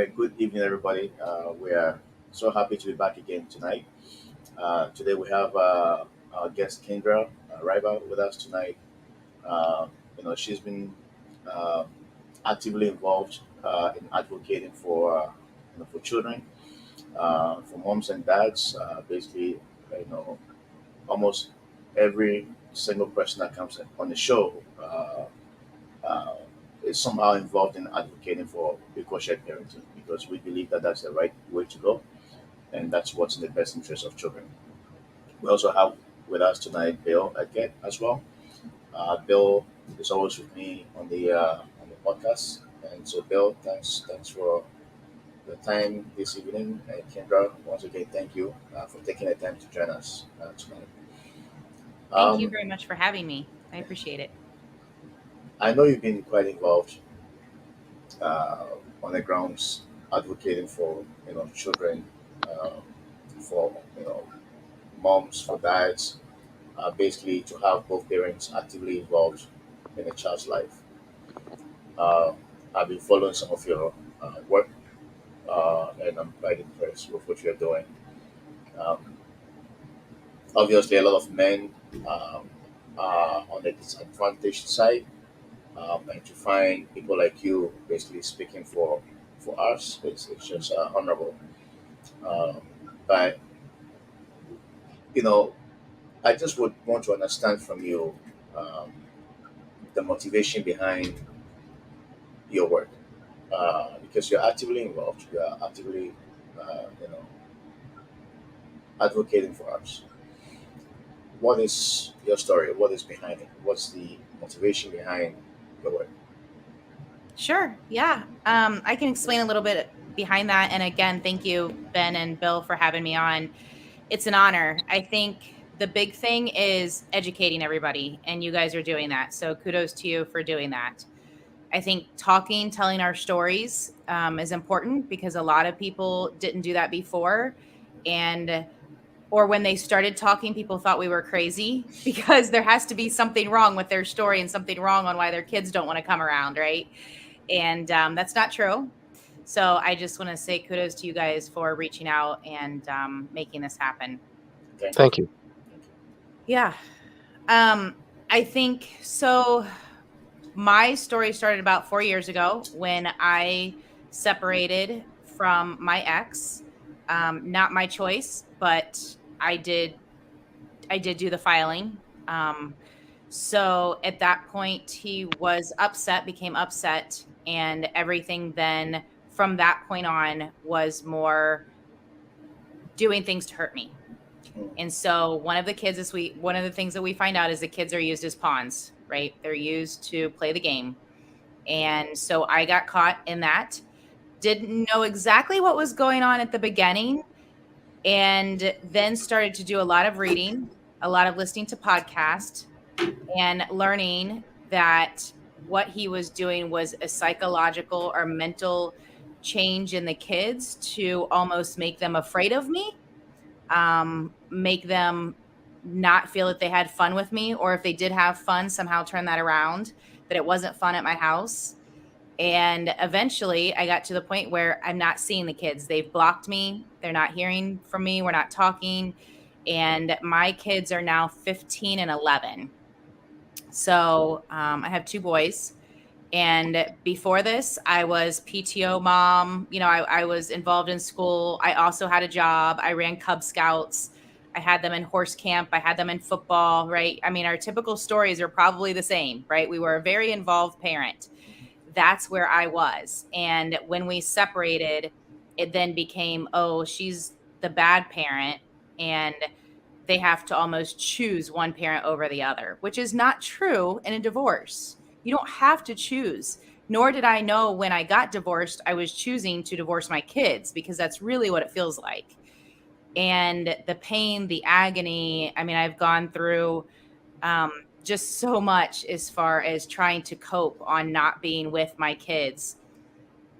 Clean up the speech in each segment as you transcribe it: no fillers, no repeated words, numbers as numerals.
Good evening, everybody. We are so happy to be back again tonight. Today we have our guest Kindra Riva with us tonight. Uh, she's been uh, actively involved in advocating for children, for moms and dads. Basically, you know, almost every single person that comes on the show uh, is somehow involved in advocating for equal shared parenting because we believe that that's the right way to go and that's what's in the best interest of children. We also have with us tonight Bill again as well. Bill is always with me on the podcast, and so Bill, thanks for the time this evening. And Kendra, once again, thank you for taking the time to join us tonight. Thank you Um, very much for having me. I appreciate it. I know you've been quite involved uh, on the grounds advocating for children, uh, for moms, for dads, basically to have both parents actively involved in a child's life. Uh, I've been following some of your work, and I'm quite impressed with what you're doing. Um, Obviously, a lot of men um, are on the disadvantaged side, and to find people like you basically speaking for us, it's just honorable. Um, but you know, I just would want to understand from you um, the motivation behind your work because you're actively involved. You are actively, advocating for us. What is your story? What is behind it? What's the motivation behind your work? Sure. Yeah. I can explain a little bit behind that. And again, thank you, Ben and Bill, for having me on. It's an honor. I think the big thing is educating everybody, and you guys are doing that. So kudos to you for doing that. I think talking, telling our stories is important because a lot of people didn't do that before. And or when they started talking, people thought we were crazy because there has to be something wrong with their story and something wrong on why their kids don't want to come around, right? And that's not true. So I just want to say kudos to you guys for reaching out and making this happen. Thank you. Thank you. Thank you. Yeah. Um, I think so. My story started about 4 years ago when I separated from my ex. Not my choice, but I did I did do the filing. So at that point, he was upset, became upset, and everything then from that point on was more doing things to hurt me. Mm, And so one of the things that we find out is the kids are used as pawns, right? They're used to play the game. And so I got caught in that. Didn't know exactly what was going on at the beginning, and then started to do a lot of reading, a lot of listening to podcasts, and learning that what he was doing was a psychological or mental change in the kids to almost make them afraid of me, make them not feel that they had fun with me, or if they did have fun, somehow turn that around, that it wasn't fun at my house. And eventually I got to the point where I'm not seeing the kids. They've blocked me. They're not hearing from me. We're not talking. And my kids are now 15 and 11. So I have two boys. And before this, I was PTO mom. I was involved in school. I also had a job. I ran Cub Scouts. I had them in horse camp. I had them in football, right? I mean, our typical stories are probably the same, right? We were a very involved parent. That's where I was. And when we separated, it then became, oh, she's the bad parent. And they have to almost choose one parent over the other, which is not true in a divorce. You don't have to choose. Nor did I know when I got divorced, I was choosing to divorce my kids because that's really what it feels like. And the pain, the agony, I mean, I've gone through um, just so much as far as trying to cope on not being with my kids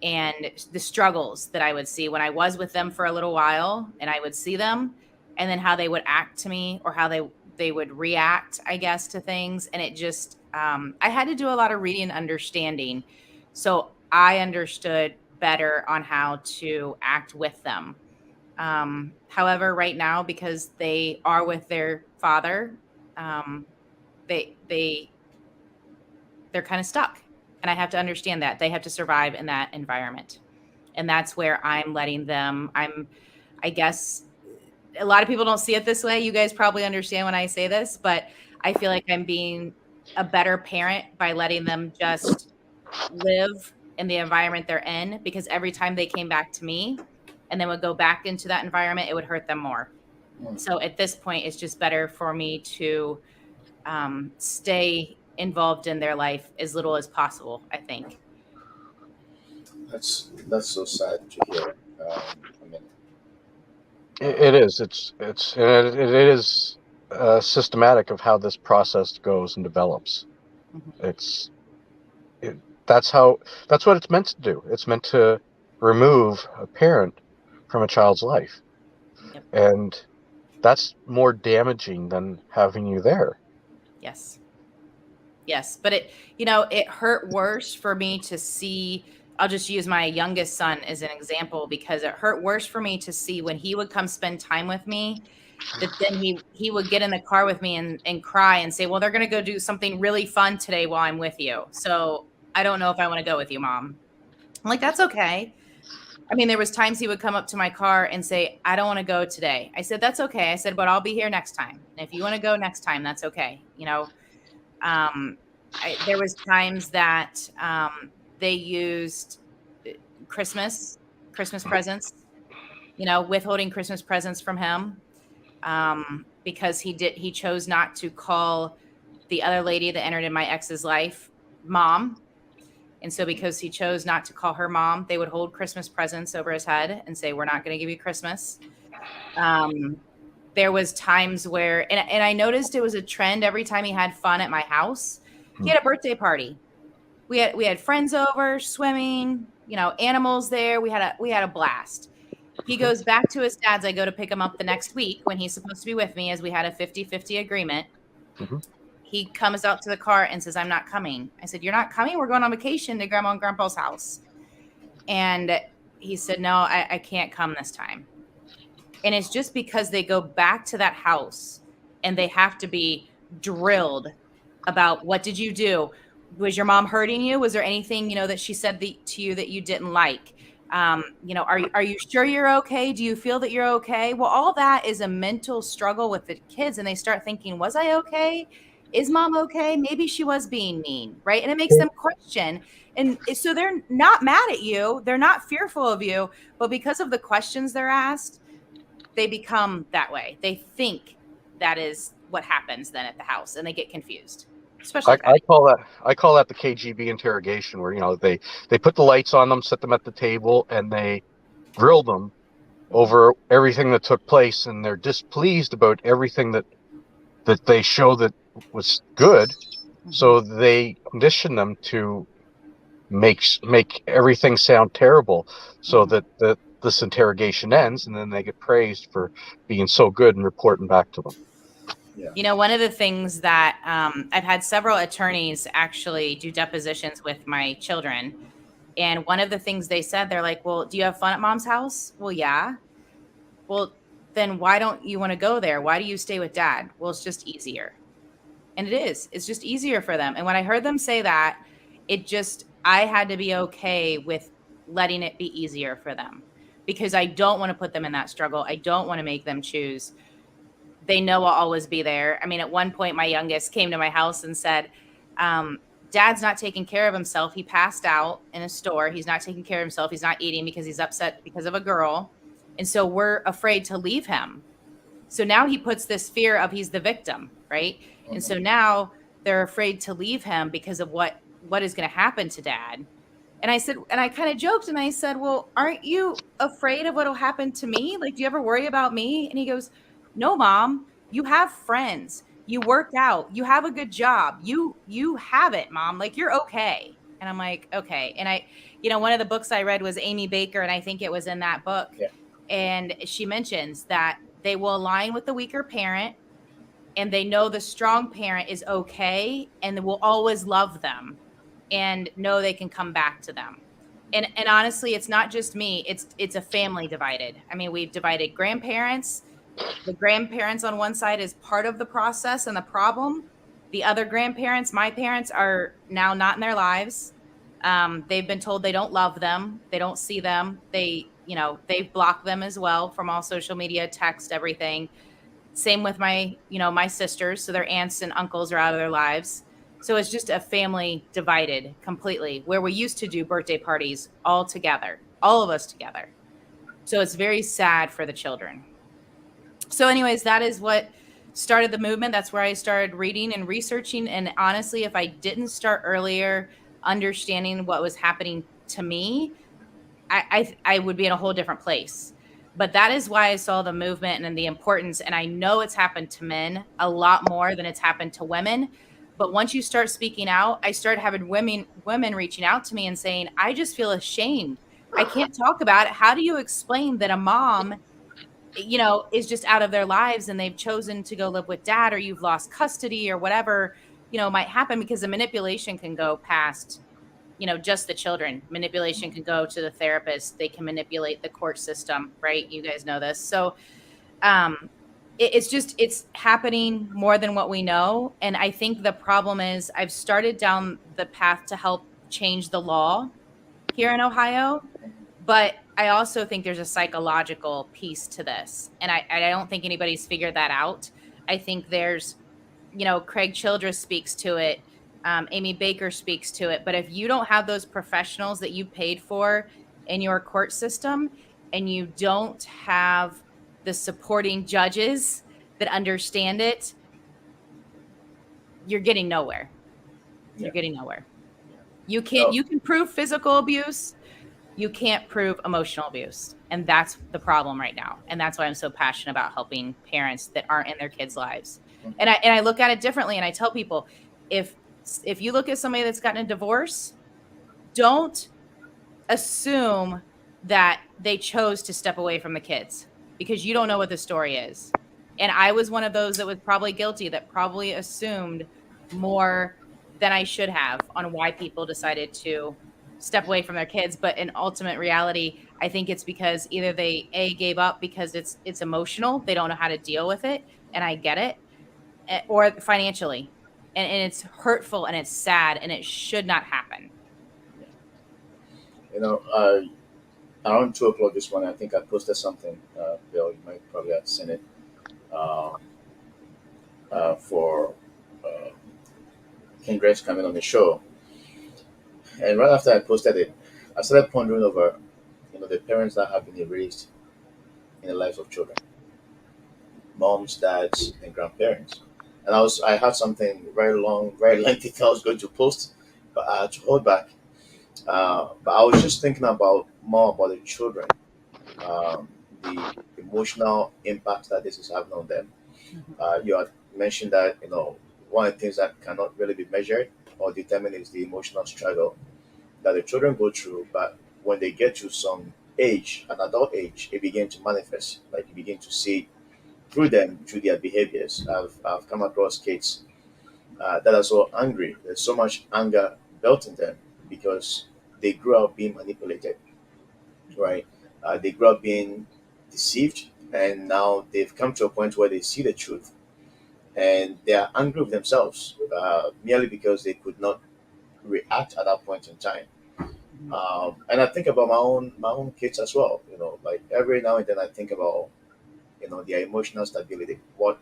and the struggles that I would see when I was with them for a little while and I would see them and then how they would act to me or how they would react, I guess, to things. And it just I had to do a lot of reading and understanding. So I understood better on how to act with them. However, right now, because they are with their father, um, they they're kind of stuck, and I have to understand that they have to survive in that environment, and that's where I'm letting them. I guess a lot of people don't see it this way. You guys probably understand when I say this, but I feel like I'm being a better parent by letting them just live in the environment they're in, because every time they came back to me and then would go back into that environment, it would hurt them more. Mm. So at this point, it's just better for me to stay involved in their life as little as possible, I think. That's so sad to hear. I mean, It um, is. It is systematic of how this process goes and develops. Mhm. It's it, that's how that's what it's meant to do. It's meant to remove a parent from a child's life, Yep. and that's more damaging than having you there. Yes. Yes, but it hurt worse for me to see. I'll just use my youngest son as an example, because it hurt worse for me to see when he would come spend time with me, that then he would get in the car with me and cry and say, "Well, they're going to go do something really fun today while I'm with you. So, I don't know if I want to go with you, mom." I'm like, "That's okay." I mean, there was times he would come up to my car and say, "I don't want to go today." I said, "That's okay." I said, "But I'll be here next time. And if you want to go next time, that's okay." Um, there was times that they used uh, Christmas Christmas presents, withholding Christmas presents from him, because he chose not to call the other lady that entered in my ex's life mom. And so because he chose not to call her mom, they would hold Christmas presents over his head and say, "We're not going to give you Christmas." Um, there was times where, and I noticed it was a trend every time he had fun at my house. He Hmm. had a birthday party. We had friends over, swimming, animals there. We had a blast. He goes back to his dad's. I go to pick him up the next week when he's supposed to be with me, as we had a 50-50 agreement. Mhm. He comes out to the car and says, "I'm not coming." I said, "You're not coming? We're going on vacation to grandma and grandpa's house." And he said, "No, I can't come this time." And it's just because they go back to that house and they have to be drilled about, what did you do? Was your mom hurting you? Was there anything, that she said to you that you didn't like? Are you sure you're okay? Do you feel that you're okay? Well, all that is a mental struggle with the kids, and they start thinking, was I okay? Is mom okay? Maybe she was being mean, right? And it makes them question. And so they're not mad at you. They're not fearful of you, but because of the questions they're asked, they become that way. They think that is what happens then at the house, and they get confused, especially I Patty. call that the KGB interrogation, where they put the lights on them, set them at the table, and they grill them Mhm, over everything that took place, and they're displeased about everything that they show that was good. mhm, So they condition them to make everything sound terrible, so mhm. that this interrogation ends, and then they get praised for being so good and reporting back to them. yeah. One of the things that I've had several attorneys actually do depositions with my children. And one of the things they said, they're like, "Well, do you have fun at mom's house?" "Well, yeah." "Well, then why don't you want to go there? Why do you stay with dad?" "Well, it's just easier." And it is. It's just easier for them. And when I heard them say that, I had to be okay with letting it be easier for them, because I don't want to put them in that struggle. I don't want to make them choose. They know I'll always be there. I mean, at one point, my youngest came to my house and said, um, "Dad's not taking care of himself. He passed out in a store. He's not taking care of himself. He's not eating because he's upset because of a girl. And so we're afraid to leave him." So now he puts this fear of, he's the victim, right? And so Mhm. now they're afraid to leave him because of what is going to happen to dad. And I said, and I kind of joked and I said, "Well, aren't you afraid of what'll happen to me? Like, do you ever worry about me?" And he goes, "No, mom, you have friends. You work out. You have a good job. You have it, mom. Like, you're okay." And I'm like, "Okay." And one of the books I read was Amy Baker, and I think it was in that book. Yeah. And she mentions that they will align with the weaker parent, and they know the strong parent is okay and will always love them and know they can come back to them. And honestly, it's not just me. It's a family divided. I mean, we've divided grandparents. The grandparents on one side is part of the process and the problem. The other grandparents, my parents, are now not in their lives. They've been told they don't love them, they don't see them. They've blocked them as well from all social media, text, everything. Same with my sisters. So their aunts and uncles are out of their lives. So it's just a family divided completely, where we used to do birthday parties all together, all of us together. So it's very sad for the children. So, anyways, that is what started the movement. That's where I started reading and researching. And honestly, if I didn't start earlier, understanding what was happening to me, I would be in a whole different place. But that is why I saw the movement and the importance. And I know it's happened to men a lot more than it's happened to women. But once you start speaking out, I started having women reaching out to me and saying, I just feel ashamed. I can't talk about it. How do you explain that a mom, is just out of their lives and they've chosen to go live with dad, or you've lost custody or whatever, might happen, because the manipulation can go past, just the children. Manipulation can go to the therapist. They can manipulate the court system, right? You guys know this. So, um, it's happening more than what we know. And I think the problem is I've started down the path to help change the law here in Ohio, but I also think there's a psychological piece to this. And I don't think anybody's figured that out. I think there's, Craig Childress speaks to it. Amy Baker speaks to it. But if you don't have those professionals that you paid for in your court system, and you don't have the supporting judges that understand it, you're getting nowhere. Yeah. You're getting nowhere. Yeah. You No. can prove physical abuse, you can't prove emotional abuse. And that's the problem right now. And that's why I'm so passionate about helping parents that aren't in their kids' lives. And Mhm. I look at it differently, and I tell people, if if you look at somebody that's gotten a divorce, don't assume that they chose to step away from the kids, because you don't know what the story is. And I was one of those that was probably guilty, that probably assumed more than I should have on why people decided to step away from their kids. But in ultimate reality, I think it's because either they gave up because it's emotional, they don't know how to deal with it, and I get it, or financially. And it's hurtful and it's sad and it should not happen. You know, around 2 o'clock this morning, I think I posted something. Bill, you might probably have seen it. Um, for uh, Kindra coming on the show, and right after I posted it, I started pondering over, the parents that have been erased in the lives of children, moms, dads, and grandparents. And I had something very long, very lengthy that I was going to post, but I had to hold back. But I was just thinking about more about the children, the emotional impact that this is having on them. Mhm. You had mentioned that one of the things that cannot really be measured or determined is the emotional struggle that the children go through. But when they get to some age, an adult age, it begins to manifest. Like you begin to see through them, through their behaviors. I've come across kids that are so angry. There's so much anger built in them because they grew up being manipulated, right? They grew up being deceived, and now they've come to a point where they see the truth, and they are angry with themselves merely because they could not react at that point in time. Mhm. And I think about my own kids as well. Like every now and then I think about their emotional stability, what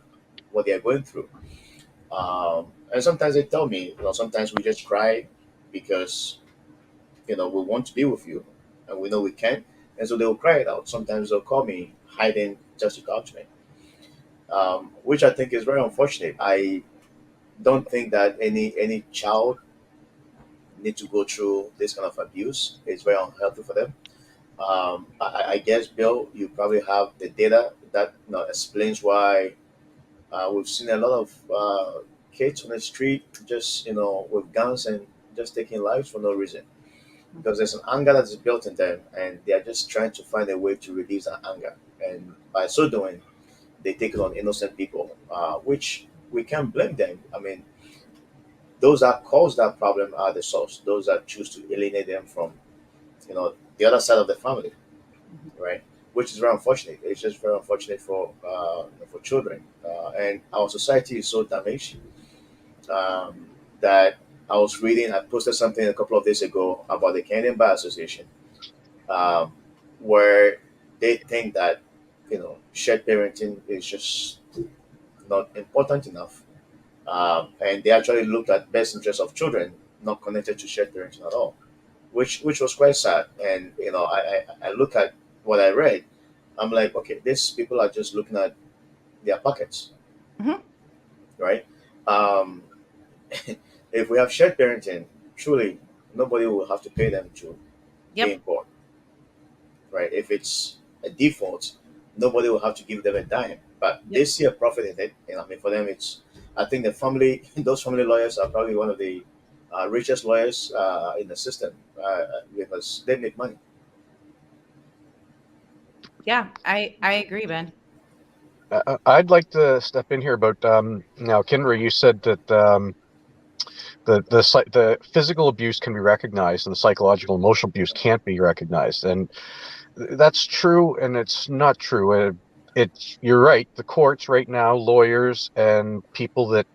they are going through. And sometimes they tell me, sometimes we just cry because we want to be with you, and we know we can't, and so they'll cry it out. Sometimes they'll call me hiding just to talk to me, which I think is very unfortunate. I don't think that any child need to go through this kind of abuse. It's very unhealthy for them. I guess, Bill, you probably have the data that explains why we've seen a lot of kids on the street just with guns and just taking lives for no reason, because there's an anger that is built in them, and they are just trying to find a way to release that anger, and by so doing they take it on innocent people, which we can't blame them. I mean, those that cause that problem are the source. Those that choose to alienate them from the other side of the family, Mhm. right? Which is very unfortunate. It's just very unfortunate for children, and our society is so damaged that I was reading. I posted something a couple of days ago about the Canadian Bar Association, um, where they think that shared parenting is just not important enough, and they actually looked at best interest of children, not connected to shared parenting at all, which was quite sad. And I look at what I read, I'm like, okay, these people are just looking at their pockets, Mhm. right? Um, if we have shared parenting, truly nobody will have to pay them to be Yep. in court, right? If it's a default, nobody will have to give them a dime. But Yep. they see a profit in it. I mean, for them, it's. I think the family, those family lawyers are probably one of the richest lawyers in the system because they make money. Yeah, I agree, Ben. I'd like to step in here about now, Kindra. You said that the physical abuse can be recognized and the psychological emotional abuse can't be recognized, and that's true and it's not true. It's you're right. The courts right now, lawyers and people that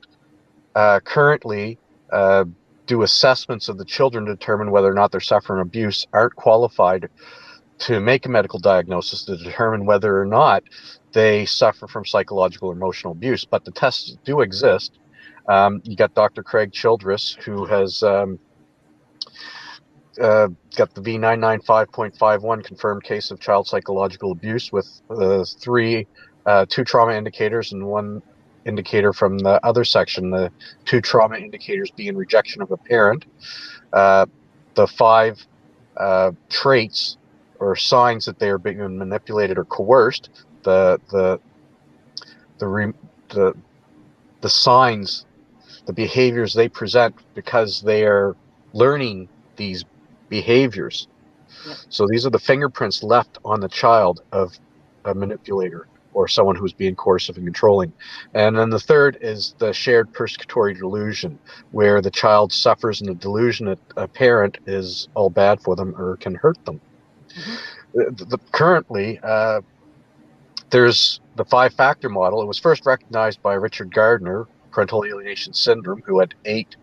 currently uh, do assessments of the children to determine whether or not they're suffering abuse aren't qualified to make a medical diagnosis to determine whether or not they suffer from psychological or emotional abuse. But the tests do exist. You got Dr. Craig Childress, who has uh, got the V995.51 confirmed case of child psychological abuse with two trauma indicators and one indicator from the other section. The two trauma indicators being rejection of a parent, uh, the five traits or signs that they are being manipulated or coerced, the the the re, the the signs, the behaviors they present because they are learning these behaviors. Yep. So these are the fingerprints left on the child of a manipulator or someone who's being coercive and controlling. And then the third is the shared persecutory delusion, where the child suffers in the delusion that a parent is all bad for them or can hurt them. Mhm. Currently, there's the five-factor model. It was first recognized by Richard Gardner, parental alienation syndrome, who had 8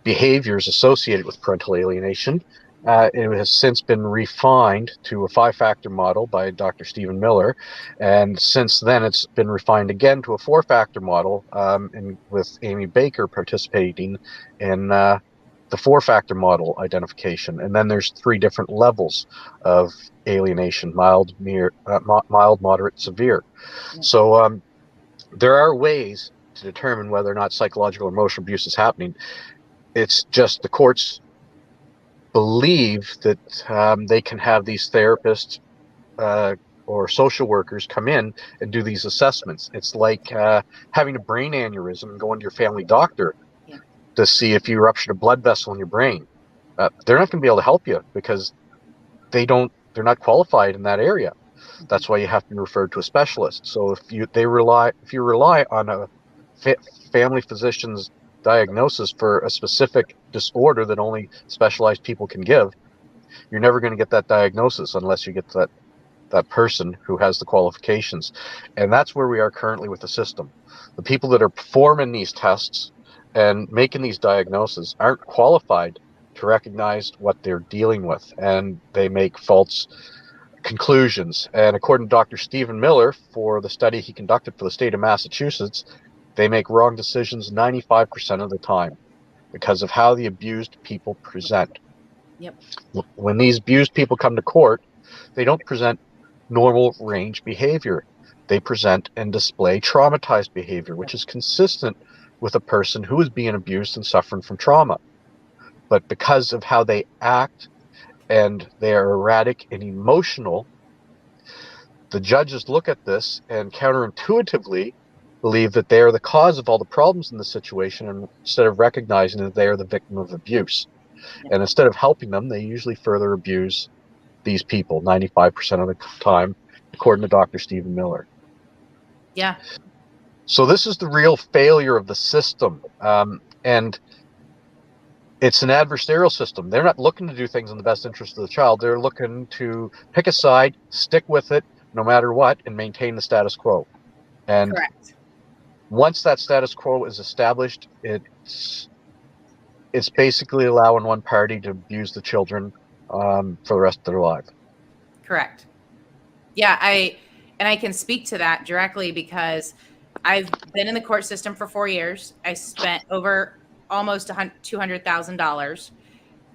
behaviors associated with parental alienation. It has since been refined to a five-factor model by Dr. Stephen Miller, and since then it's been refined again to a four-factor model, with Amy Baker participating in the four-factor model identification. And then there's 3 different levels of alienation: mild, moderate, severe. Yep. So there are ways to determine whether or not psychological or emotional abuse is happening. It's just the courts believe that they can have these therapists uh, or social workers come in and do these assessments. It's like having a brain aneurysm and going to your family doctor Yep. to see if you ruptured a blood vessel in your brain. They're not going to be able to help you because they're not qualified in that area. Mhm. That's why you have to be referred to a specialist. So if you rely on a fa- family physician's diagnosis for a specific disorder that only specialized people can give, you're never going to get that diagnosis unless you get that person who has the qualifications. And that's where we are currently with the system. The people that are performing these tests and making these diagnoses aren't qualified to recognize what they're dealing with, and they make false conclusions. And according to Dr. Stephen Miller, for the study he conducted for the state of Massachusetts, they make wrong decisions 95% of the time because of how the abused people present. Yep. When these abused people come to court, they don't present normal range behavior. They present and display traumatized behavior, which is consistent with a person who is being abused and suffering from trauma. But because of how they act and they are erratic and emotional, the judges look at this and counterintuitively believe that they are the cause of all the problems in the situation, and instead of recognizing that they are the victim of abuse. Yep. And instead of helping them, they usually further abuse these people 95% of the time, according to Dr. Stephen Miller. Yeah. So this is the real failure of the system. And It's an adversarial system. They're not looking to do things in the best interest of the child. They're looking to pick a side, stick with it no matter what, and maintain the status quo. And Correct. once that status quo is established, it's basically allowing one party to abuse the children for the rest of their life. Correct. Yeah, I can speak to that directly because I've been in the court system for 4 years. I spent over almost $200,000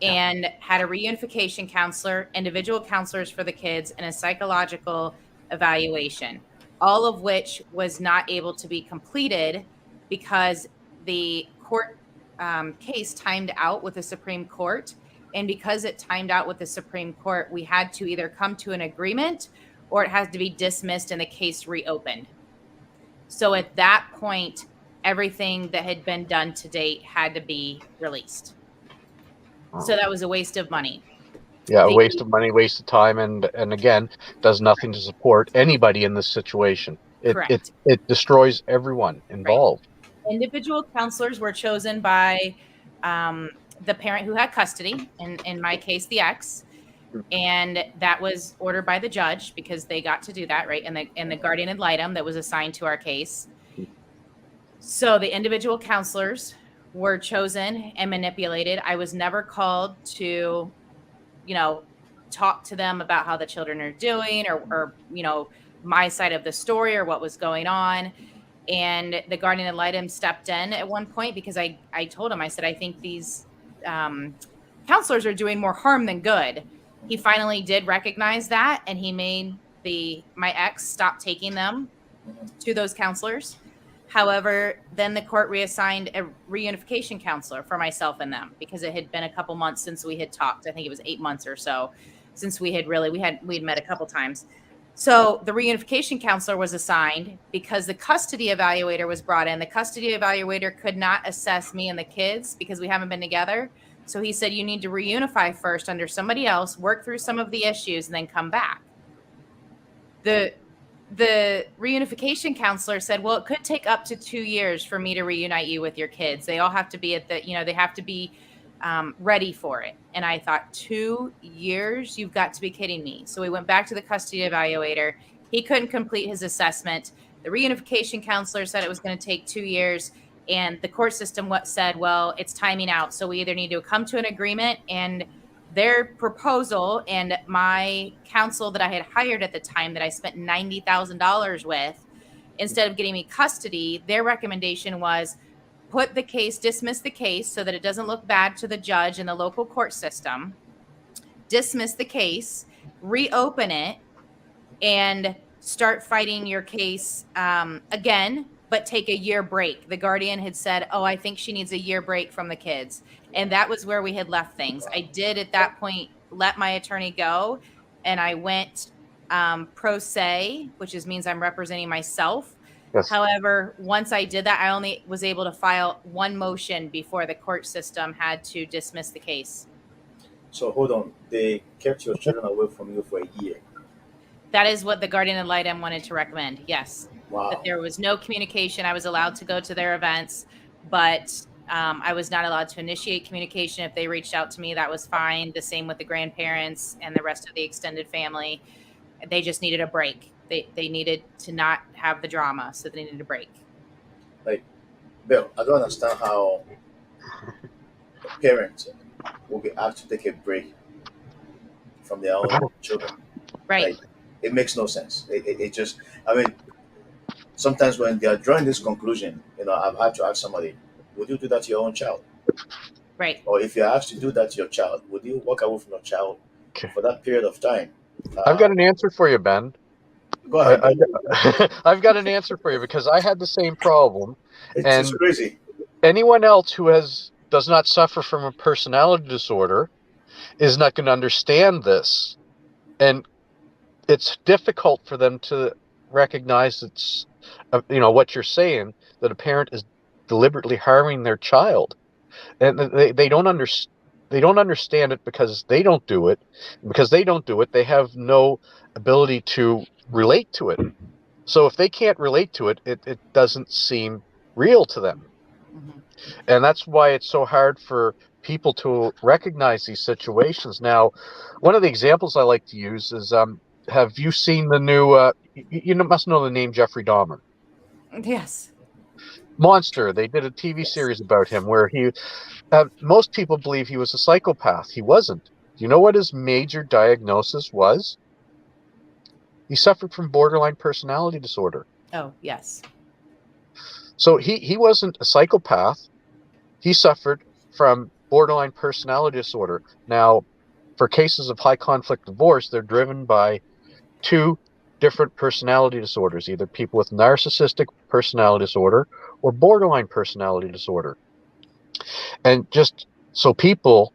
Yeah. and had a reunification counselor, individual counselors for the kids, and a psychological evaluation, all of which was not able to be completed because the court case timed out with the Supreme Court. And because it timed out with the Supreme Court, we had to either come to an agreement or it has to be dismissed and the case reopened. So at that point, everything that had been done to date had to be released. So that was a waste of money. Yeah, a The waste of money, waste of time, and again, does nothing to support anybody in this situation. correct, It destroys everyone right. involved. Individual counselors were chosen by the parent who had custody, in my case, the ex, and that was ordered by the judge because they got to do that, right? And the guardian ad litem that was assigned to our case. So the individual counselors were chosen and manipulated. I was never called to, talk to them about how the children are doing or my side of the story or what was going on. And the guardian ad litem stepped in at one point because I told him, I said, I think these counselors are doing more harm than good. He finally did recognize that, and he made my ex stop taking them to those counselors. However, then the court reassigned a reunification counselor for myself and them because it had been a couple months since we had talked. I think it was 8 months or so since we'd met a couple times. So the reunification counselor was assigned because the custody evaluator was brought in. The custody evaluator could not assess me and the kids because we haven't been together. So he said, you need to reunify first under somebody else, work through some of the issues, and then come back. The reunification counselor said, well, it could take up to 2 years for me to reunite you with your kids. They all have to be they have to be ready for it. And I thought, 2 years? You've got to be kidding me. So we went back to the custody evaluator. He couldn't complete his assessment. The reunification counselor said it was going to take 2 years. And the court system said, well, it's timing out. So we either need to come to an agreement, and their proposal and my counsel that I had hired at the time that I spent $90,000 with, instead of getting me custody, their recommendation was dismiss the case so that it doesn't look bad to the judge and the local court system, dismiss the case, reopen it, and start fighting your case again, but take a year break. The guardian had said, oh, I think she needs a year break from the kids. And that was where we had left things. I did at that point let my attorney go, and I went pro se, which means I'm representing myself. Yes. However, once I did that, I only was able to file one motion before the court system had to dismiss the case. So hold on, they kept your children away from you for a year. That is what the guardian ad litem wanted to recommend. Yes. Wow. That there was no communication. I was allowed to go to their events, but I was not allowed to initiate communication. If they reached out to me, that was fine. The same with the grandparents and the rest of the extended family. They just needed a break. They needed to not have the drama, so they needed a break. Like, Bill, I don't understand how a parent will be asked to take a break from their own children. Right. Like, it makes no sense. It just, I mean, sometimes when they are drawing this conclusion, I've had to ask somebody, would you do that to your own child? Right. Or if you're asked to do that to your child, would you walk away from your child for that period of time? I've got an answer for you, Ben. Go ahead. I've got an answer for you because I had the same problem. It's crazy. Anyone else who does not suffer from a personality disorder is not going to understand this. And it's difficult for them to recognize it's, what you're saying, that a parent is deliberately harming their child. And they don't understand it because they don't do it. Because they don't do it, they have no ability to relate to it. So if they can't relate to it, it doesn't seem real to them. Mm-hmm. And that's why it's so hard for people to recognize these situations. Now, one of the examples I like to use is, have you seen the new, you must know the name Jeffrey Dahmer. Yes. Monster. They did a TV Yes. series about him where most people believe he was a psychopath. He wasn't. Do you know what his major diagnosis was? He suffered from borderline personality disorder. Oh, yes. So he wasn't a psychopath. He suffered from borderline personality disorder. Now, for cases of high conflict divorce, they're driven by two different personality disorders, either people with narcissistic personality disorder or borderline personality disorder. And just so people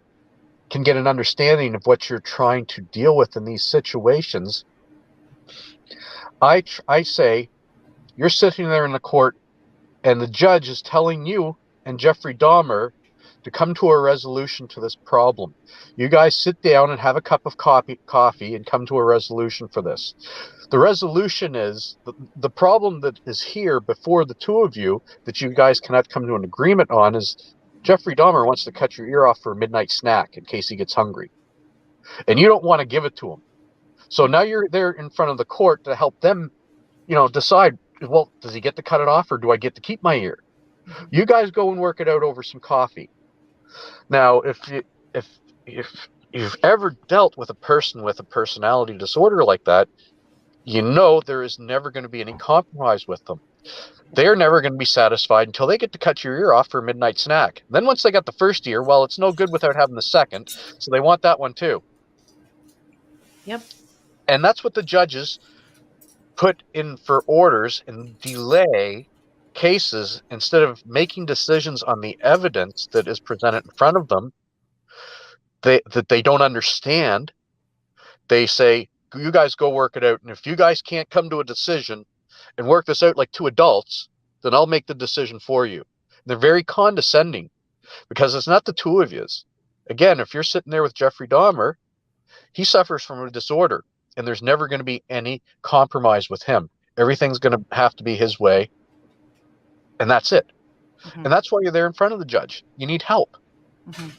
can get an understanding of what you're trying to deal with in these situations, I say you're sitting there in the court and the judge is telling you and Jeffrey Dahmer to come to a resolution to this problem. You guys sit down and have a cup of coffee and come to a resolution for this. The resolution is the problem that is here before the two of you that you guys cannot come to an agreement on is Jeffrey Dahmer wants to cut your ear off for a midnight snack in case he gets hungry. And you don't want to give it to him. So now you're there in front of the court to help them, decide, well, does he get to cut it off or do I get to keep my ear? Mhm. You guys go and work it out over some coffee. Now, if you've ever dealt with a person with a personality disorder like that, you know there is never going to be any compromise with them. They're never going to be satisfied until they get to cut your ear off for a midnight snack. Then once they got the first ear, well, it's no good without having the second, so they want that one too. Yep. And that's what the judges put in for orders and delay cases instead of making decisions on the evidence that is presented in front of them that they don't understand. They say, you guys go work it out. And if you guys can't come to a decision and work this out like two adults, then I'll make the decision for you. And they're very condescending because it's not the two of yous. Again, if you're sitting there with Jeffrey Dahmer, he suffers from a disorder and there's never going to be any compromise with him. Everything's going to have to be his way. And that's it. Mhm. And that's why you're there in front of the judge. You need help. Mhm.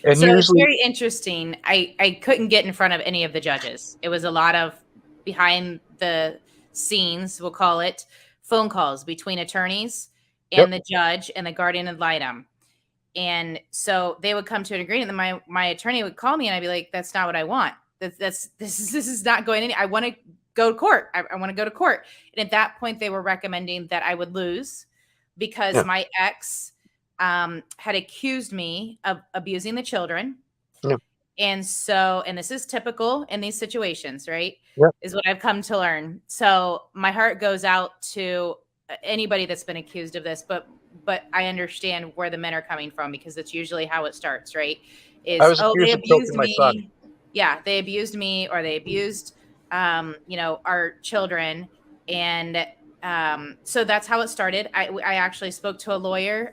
And So it's usually, very interesting. I couldn't get in front of any of the judges. It was a lot of behind the scenes, we'll call it, phone calls between attorneys yep, and the judge and the guardian ad litem. And so they would come to an agreement. And my attorney would call me and I'd be like, that's not what I want. This is not going any. I want to go to court. I want to go to court. And at that point, they were recommending that I would lose because yeah, my ex had accused me of abusing the children. yeah, And so, and this is typical in these situations, right? yeah. Is what I've come to learn. So my heart goes out to anybody that's been accused of this, but I understand where the men are coming from because it's usually how it starts, right? I Is, was oh, they accused of abused choking my son. me. Yeah, they abused me or they abused our children. And so that's how it started. I actually spoke to a lawyer.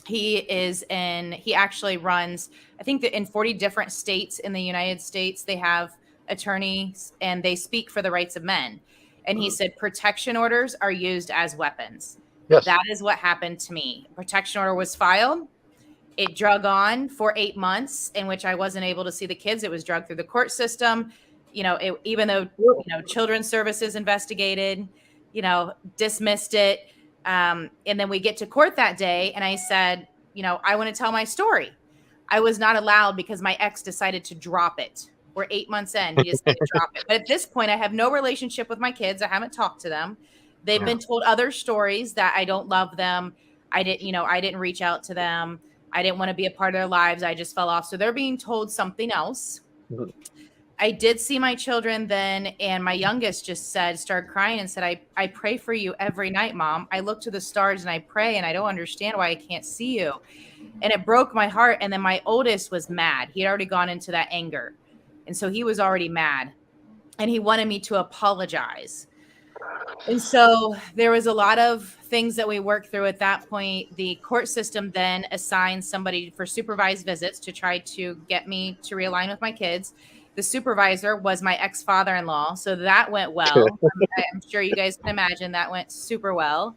He actually runs, I think that in 40 different states in the United States, they have attorneys and they speak for the rights of men. And he said protection orders are used as weapons. Yes. That is what happened to me. A protection order was filed. It drug on for 8 months in which I wasn't able to see the kids. It was drugged through the court system. Even though, children's services investigated, dismissed it. And then we get to court that day. And I said, I want to tell my story. I was not allowed because my ex decided to drop it. We're 8 months in. He decided to drop it. But at this point, I have no relationship with my kids. I haven't talked to them. They've Yeah. been told other stories that I don't love them. I didn't reach out to them. I didn't want to be a part of their lives. I just fell off. So they're being told something else. Mhm. I did see my children then, and my youngest just started crying and said, I pray for you every night, Mom. I look to the stars and I pray, and I don't understand why I can't see you. And it broke my heart. And then my oldest was mad. He had already gone into that anger. And so he was already mad. And he wanted me to apologize. And so there was a lot of things that we worked through at that point. The court system then assigned somebody for supervised visits to try to get me to realign with my kids. The supervisor was my ex-father-in-law. So that went well. I'm sure you guys can imagine that went super well.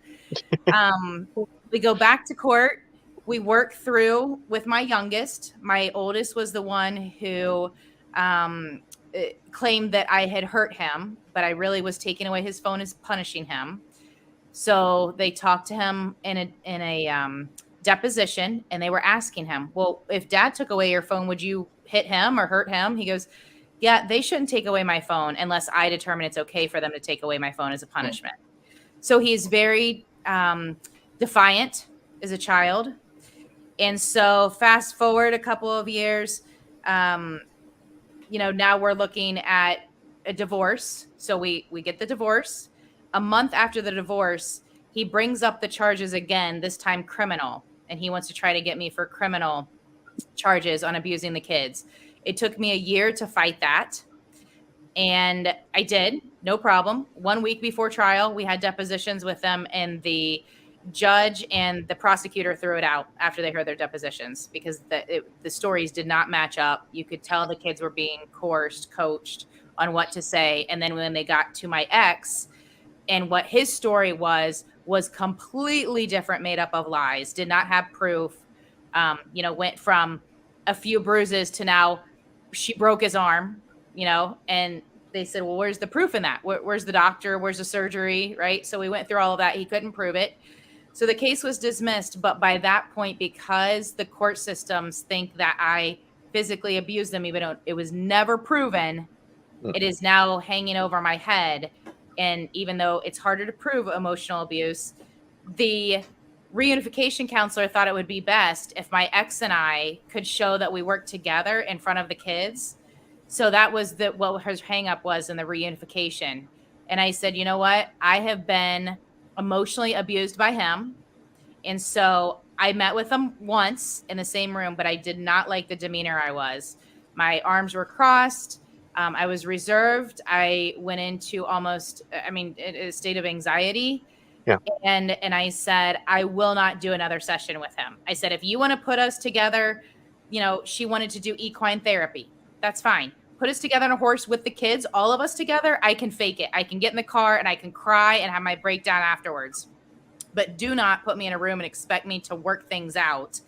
We go back to court. we worked through with my youngest. My oldest was the one who um, claimed that I had hurt him, but I really was taking away his phone as punishing him. So they talked to him in a deposition, and they were asking him, "Well, if Dad took away your phone, would you hit him or hurt him?" He goes, "Yeah, they shouldn't take away my phone unless I determine it's okay for them to take away my phone as a punishment." So he's very defiant as a child. And so fast forward a couple of years, um, now we're looking at a divorce. So we get the divorce. A month after the divorce, he brings up the charges again, this time criminal, and he wants to try to get me for criminal charges on abusing the kids. It took me a year to fight that. And I did, no problem. 1 week before trial, we had depositions with them, and the judge and the prosecutor threw it out after they heard their depositions because the stories did not match up. You could tell the kids were being coerced, coached on what to say. And then when they got to my ex and what his story was completely different, made up of lies, did not have proof. Went from a few bruises to now she broke his arm, and they said, well, where's the proof in that? Where's the doctor? Where's the surgery? Right. So we went through all of that. He couldn't prove it. So the case was dismissed. But by that point, because the court systems think that I physically abused them, even though it was never proven, it is now hanging over my head. And even though it's harder to prove emotional abuse, the reunification counselor thought it would be best if my ex and I could show that we worked together in front of the kids. So that was what her hang up was in the reunification. And I said, you know what? I have been emotionally abused by him. And so I met with him once in the same room, but I did not like the demeanor I was. My arms were crossed. I was reserved. I went into a state of anxiety. Yeah. And I said, I will not do another session with him. I said, if you want to put us together, she wanted to do equine therapy. That's fine. Put us together on a horse with the kids, all of us together. I can fake it. I can get in the car and I can cry and have my breakdown afterwards. But do not put me in a room and expect me to work things out.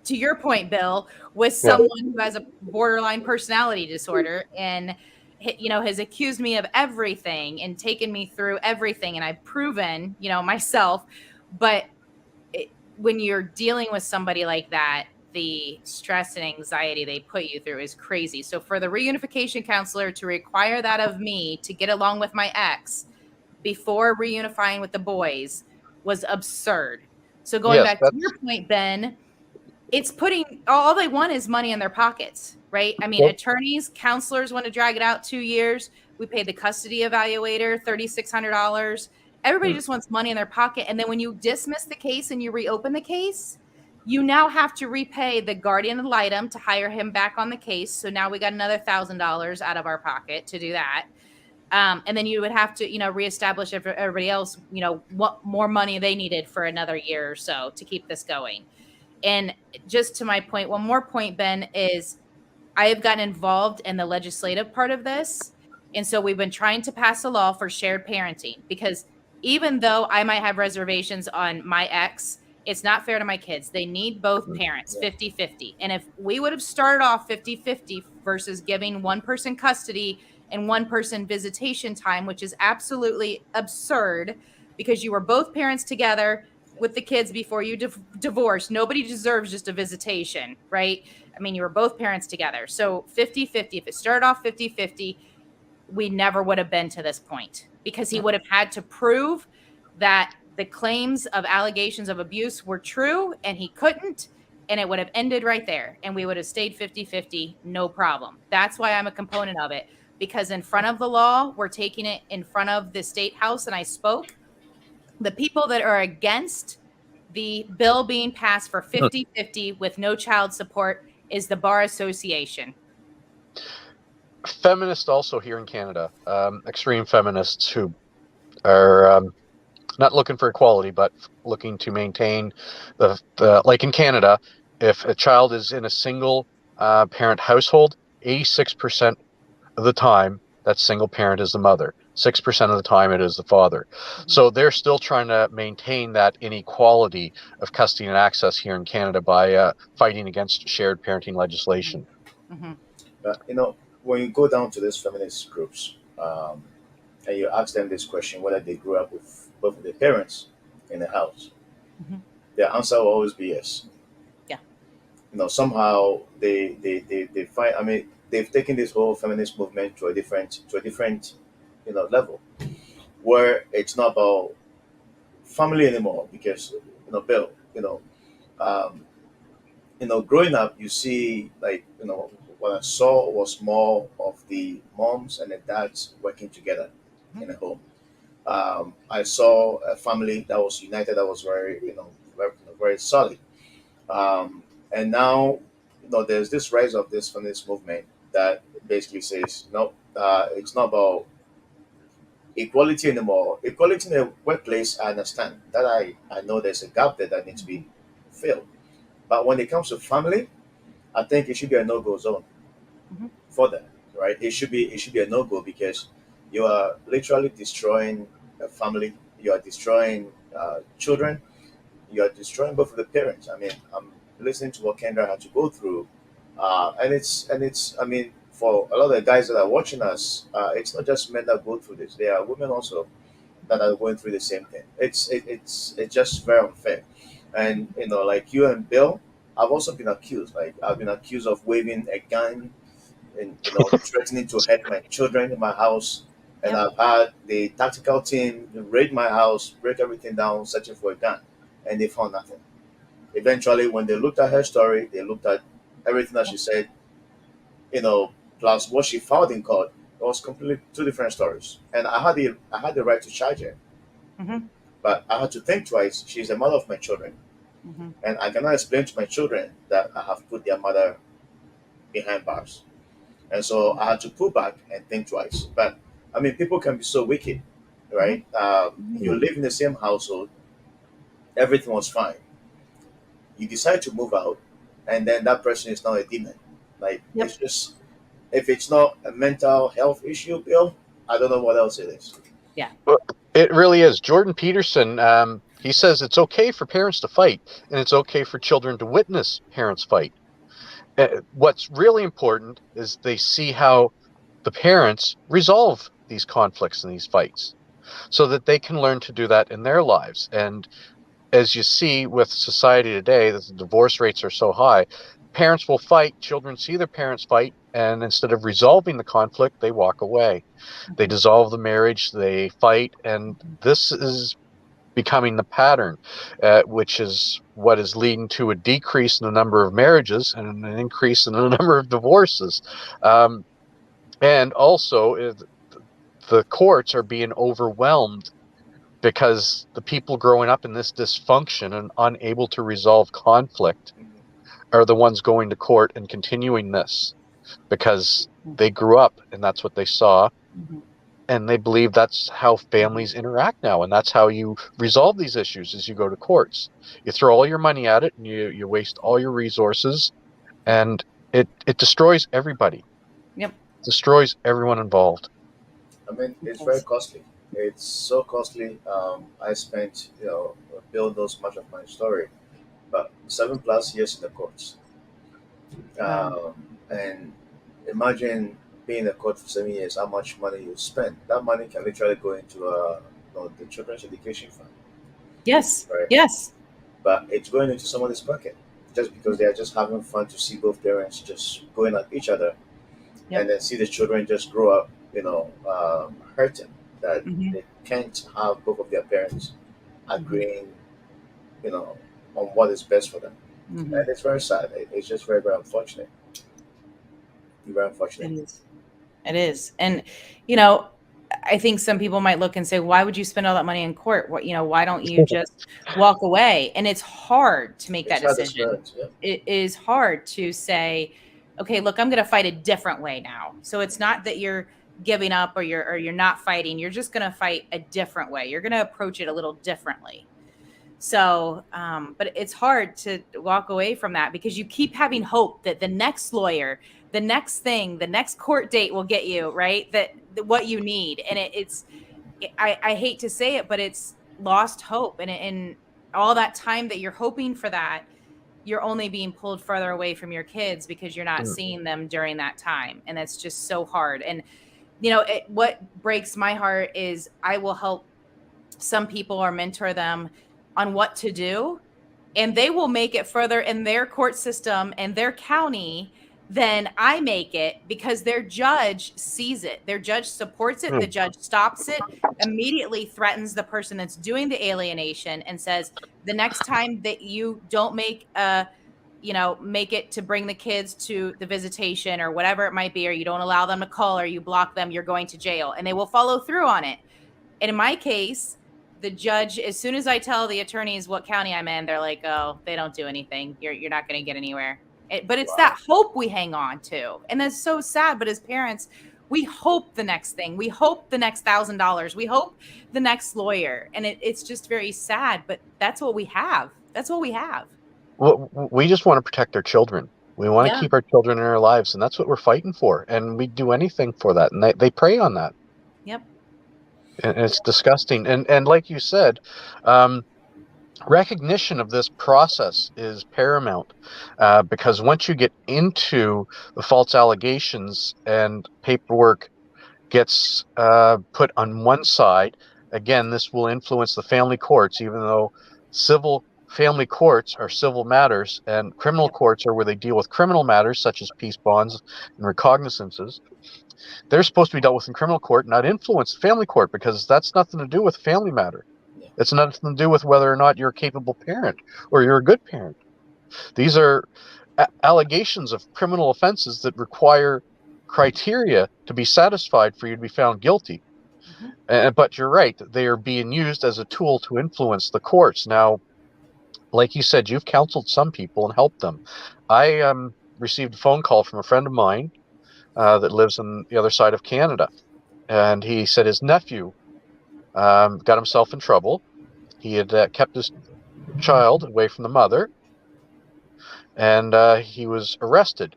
To your point, Bill, with someone who has a borderline personality disorder and, has accused me of everything and taken me through everything. And I've proven, myself. But when you're dealing with somebody like that, the stress and anxiety they put you through is crazy. So for the reunification counselor to require that of me to get along with my ex before reunifying with the boys was absurd. So going back to your point, Ben, it's putting all they want is money in their pockets, right? I mean, attorneys, counselors want to drag it out 2 years. We paid the custody evaluator $3,600. Everybody just wants money in their pocket. And then when you dismiss the case and you reopen the case, you now have to repay the guardian ad litem to hire him back on the case. So now we got another $1,000 out of our pocket to do that. And then you would have to, reestablish everybody else, what more money they needed for another year or so to keep this going. And just to my point, one more point, Ben, is I have gotten involved in the legislative part of this. And so we've been trying to pass a law for shared parenting, because even though I might have reservations on my ex, it's not fair to my kids. They need both parents 50-50. And if we would have started off 50-50 versus giving one person custody and one person visitation time, which is absolutely absurd, because you were both parents together with the kids before you divorced. Nobody deserves just a visitation, right? I mean, you were both parents together. So 50-50, if it started off 50-50, we never would have been to this point, because he would have had to prove that the claims of allegations of abuse were true, and he couldn't, and it would have ended right there, and we would have stayed 50-50, no problem. That's why I'm a component of it, because in front of the law, we're taking it in front of the state house, and I spoke. The people that are against the bill being passed for 50-50 with no child support is the Bar Association. Feminists also here in Canada, extreme feminists who are not looking for equality, but looking to maintain the like in Canada, if a child is in a single parent household, 86% of the time that single parent is the mother. 6% of the time it is the father. So they're still trying to maintain that inequality of custody and access here in Canada by fighting against shared parenting legislation. Mm-hmm. But when you go down to these feminist groups, and you ask them this question whether they grew up with both of their parents in the house, Mm-hmm. their answer will always be yes. Yeah. Somehow they find. I mean, they've taken this whole feminist movement to a different level where it's not about family anymore because Bill, um, growing up, you see, like, what I saw was more of the moms and the dads working together in a home. I saw a family that was united, that was very, very solid. And now, there's this rise of this feminist movement that basically says, no, it's not about equality anymore. Equality in the workplace, I understand that. I know there's a gap there that needs to be filled. But when it comes to family, I think it should be a no-go zone Mm-hmm. for them, right? It should be a no-go because you are literally destroying a family. You are destroying children. You are destroying both of the parents. I mean, I'm listening to what Kendra had to go through, and it's. I mean, for a lot of the guys that are watching us, it's not just men that go through this. There are women also that are going through the same thing. It's just very unfair. And like you and Bill, I've also been accused. Like, I've been accused of waving a gun and threatening to hurt my children in my house. And Yep. I've had the tactical team raid my house, break everything down, searching for a gun, and they found nothing. Eventually, when they looked at her story, they looked at everything that she said, plus what she filed in court. It was completely two different stories. And I had the right to charge her, Mm-hmm. but I had to think twice. She's the mother of my children, Mm-hmm. and I cannot explain to my children that I have put their mother behind bars. And so I had to pull back and think twice. But I mean, people can be so wicked, Mm-hmm. right? You live in the same household, everything was fine. You decide to move out, and then that person is now a demon. Like, it's Yep. just, if it's not a mental health issue, Bill, I don't know what else it is. Yeah. Well, it really is. Jordan Peterson, he says it's okay for parents to fight, and it's okay for children to witness parents fight. What's really important is they see how the parents resolve these conflicts and these fights so that they can learn to do that in their lives. And as you see with society today, that the divorce rates are so high, parents will fight, children see their parents fight, and instead of resolving the conflict, they walk away. They dissolve the marriage, they fight, and this is becoming the pattern, which is what is leading to a decrease in the number of marriages and an increase in the number of divorces. Um, and also, the courts are being overwhelmed because the people growing up in this dysfunction and unable to resolve conflict Mhm. are the ones going to court and continuing this because they grew up and that's what they saw Mm-hmm. and they believe that's how families interact now and that's how you resolve these issues as you go to courts. You throw all your money at it and you waste all your resources and it destroys everybody, Yep. destroys everyone involved. I mean, it's very Yes. costly. It's so costly. I spent, Bill knows much of my story, but 7+ years in the courts. Wow. And imagine being in the court for 7 years, how much money you spend. That money can literally go into the children's education fund, Yes. right? Yes. But it's going into somebody's pocket just because they are just having fun to see both parents just going at each other and Yep. then see the children just grow up, hurting that Mm-hmm. they can't have both of their parents Mm-hmm. agreeing, you know, on what is best for them. Mm-hmm. And it's very sad. It's just very, very unfortunate. Very It unfortunate. is. It is. And, you know, I think some people might look and say, why would you spend all that money in court? What, why don't you just walk away? And it's hard to make that It's hard decision. experience, yeah. It is hard to say, okay, look, I'm going to fight a different way now. So it's not that you're giving up or you're not fighting. You're just going to fight a different way. You're going to approach it a little differently. So, but it's hard to walk away from that because you keep having hope that the next lawyer, the next thing, the next court date will get you right. what you need. And I hate to say it, but it's lost hope. And all that time that you're hoping for that, you're only being pulled further away from your kids because you're not Mm. seeing them during that time. And that's just so hard. And, what breaks my heart is I will help some people or mentor them on what to do, and they will make it further in their court system and their county than I make it, because their judge sees it. Their judge supports it. The Mm. judge stops it, immediately threatens the person that's doing the alienation and says, the next time that you don't make it to bring the kids to the visitation or whatever it might be, or you don't allow them to call or you block them, you're going to jail. And they will follow through on it. And in my case, the judge, as soon as I tell the attorneys what county I'm in, they're like, "Oh, they don't do anything. You're not going to get anywhere." But it's Wow. that hope we hang on to, and that's so sad. But as parents, we hope the next thing. We hope the next $1,000. We hope the next lawyer, and it's just very sad. But that's what we have. That's what we have. Well, we just want to protect our children. We want to Yeah. keep our children in our lives, and that's what we're fighting for. And we do anything for that, and they prey on that, Yep. and it's disgusting. And like you said, um, recognition of this process is paramount, because once you get into the false allegations and paperwork gets put on one side, again, this will influence the family courts, even though civil family courts are civil matters and criminal Yep. courts are where they deal with criminal matters such as peace bonds and recognizances. They're supposed to be dealt with in criminal court, not influence family court, because that's nothing to do with family matter. Yeah. It's nothing to do with whether or not you're a capable parent or you're a good parent. These are allegations of criminal offenses that require criteria to be satisfied for you to be found guilty. Mm-hmm. But you're right, they are being used as a tool to influence the courts. Now, like you said, you've counseled some people and helped them. I received a phone call from a friend of mine that lives on the other side of Canada, and he said his nephew got himself in trouble. He had kept his child away from the mother, and he was arrested.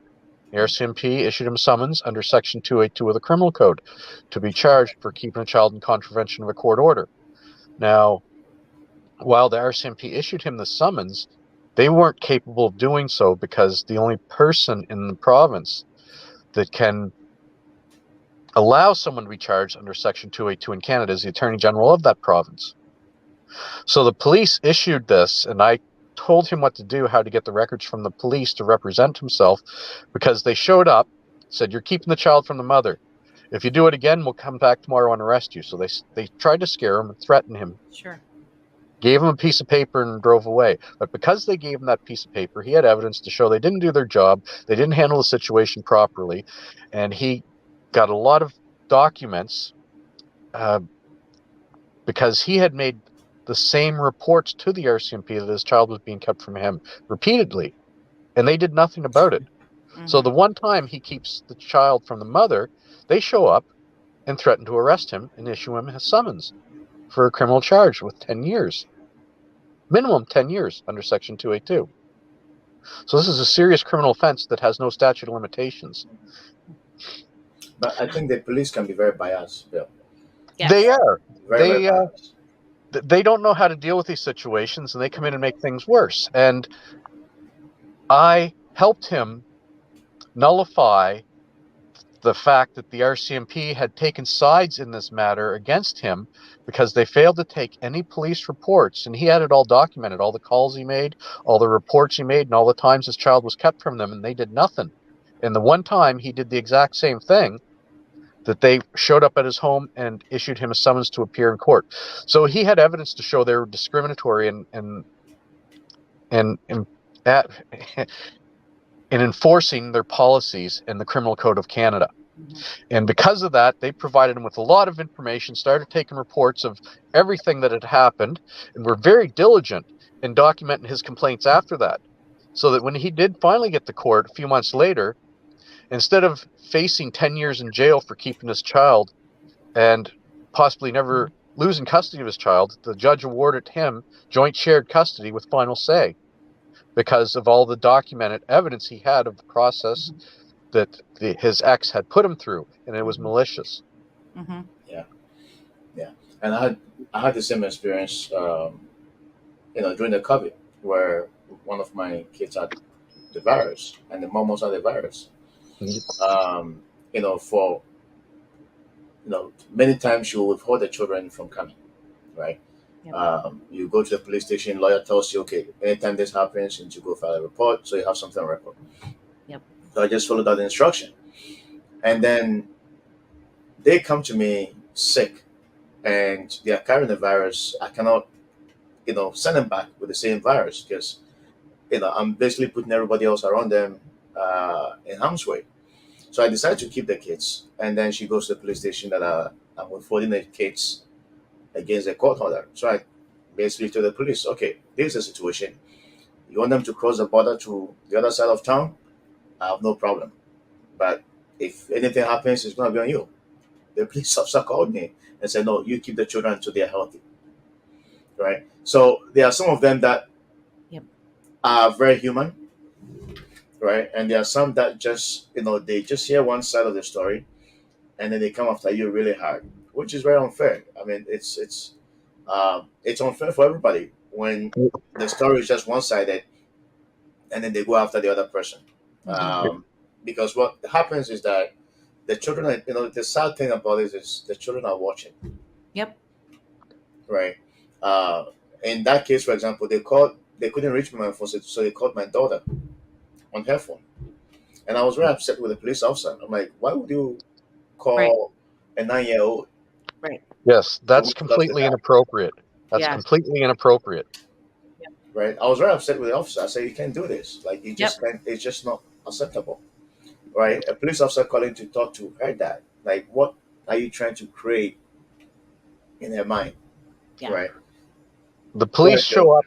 The RCMP issued him a summons under Section 282 of the Criminal Code to be charged for keeping a child in contravention of a court order. Now, while the RCMP issued him the summons, they weren't capable of doing so because the only person in the province that can allow someone to be charged under Section 282 in Canada is the Attorney General of that province. So the police issued this, and I told him what to do, how to get the records from the police to represent himself, because they showed up, said, "You're keeping the child from the mother. If you do it again, we'll come back tomorrow and arrest you." So they tried to scare him and threaten him, Sure. gave him a piece of paper and drove away. But because they gave him that piece of paper, he had evidence to show they didn't do their job, they didn't handle the situation properly, and he got a lot of documents uh, because he had made the same reports to the RCMP that his child was being kept from him repeatedly, and they did nothing about it. So the Mm-hmm. one time he keeps the child from the mother, they show up and threaten to arrest him and issue him a summons for a criminal charge with 10 years. Minimum 10 years under Section 282. So this is a serious criminal offense that has no statute of limitations. But I think the police can be very biased, Bill. They Yes. are. Very, very They biased. they don't know how to deal with these situations, and they come in and make things worse. And I helped him nullify the fact that the RCMP had taken sides in this matter against him because they failed to take any police reports. And he had it all documented, all the calls he made, all the reports he made, and all the times his child was kept from them, and they did nothing. And the one time he did the exact same thing, that they showed up at his home and issued him a summons to appear in court. So he had evidence to show they were discriminatory and at, in enforcing their policies in the Criminal Code of Canada. Mm-hmm. And because of that, they provided him with a lot of information, started taking reports of everything that had happened, and were very diligent in documenting his complaints after that. So that when he did finally get to court a few months later, instead of facing 10 years in jail for keeping his child and possibly never losing custody of his child, the judge awarded him joint shared custody with final say because of all the documented evidence he had of the process Mm-hmm. that his ex had put him through, and it was Mm-hmm. malicious. Mm-hmm. Yeah, yeah. And I had the same experience, during the COVID, where one of my kids had the virus, and the mom also had the virus. Um, for many times you will withhold the children from coming, right? Yep. You go to the police station, lawyer tells you, okay, anytime this happens, you need to go file a report, so you have something on record. Yep. So I just followed that instruction, and then they come to me sick, and they are carrying the virus. I cannot, send them back with the same virus because I'm basically putting everybody else around them in harm's way. So I decided to keep the kids, and then she goes to the police station that I'm withholding the kids against a court order. So I basically told the police, okay, this is the situation. You want them to cross the border to the other side of town? I have no problem. But if anything happens, it's going to be on you. The police officer called me and said, no, you keep the children until they're healthy. Right? So there are some of them that Yep. are very human, right? And there are some that just, they just hear one side of the story and then they come after you really hard, which is very unfair. I mean, it's unfair for everybody when the story is just one sided and then they go after the other person. Mm-hmm. Because what happens is that the children, the sad thing about this is the children are watching, Yep. right? Uh, in that case, for example, they couldn't reach my phone, so they called my daughter on her phone. And I was very upset with the police officer. I'm like, why would you Right. call a 9 year old Right. Yes, for that's me to love the completely guy, inappropriate. That's Yeah. completely inappropriate. right? I was very upset with the officer. I said, you can't do this. Like, you Yep. just can't, it's just not acceptable, right? A police officer calling to talk to her dad. Like, what are you trying to create in her mind, Yeah. right? The Go police ahead, Joe. show up.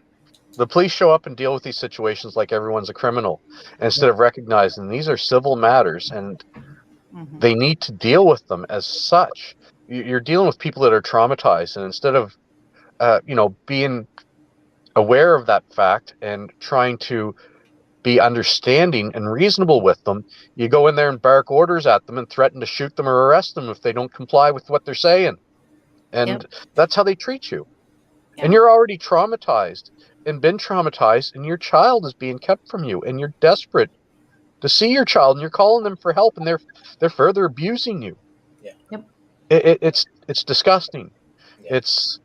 The police show up and deal with these situations like everyone's a criminal, instead of recognizing these are civil matters and Mm-hmm. they need to deal with them as such. You're dealing with people that are traumatized, and instead of being aware of that fact and trying to be understanding and reasonable with them, you go in there and bark orders at them and threaten to shoot them or arrest them if they don't comply with what they're saying. Yep. And that's how they treat you. And Yeah. you're already traumatized and been traumatized, and your child is being kept from you, and you're desperate to see your child, and you're calling them for help, and they're further abusing you. Yeah, Yep. It's disgusting. yeah. It's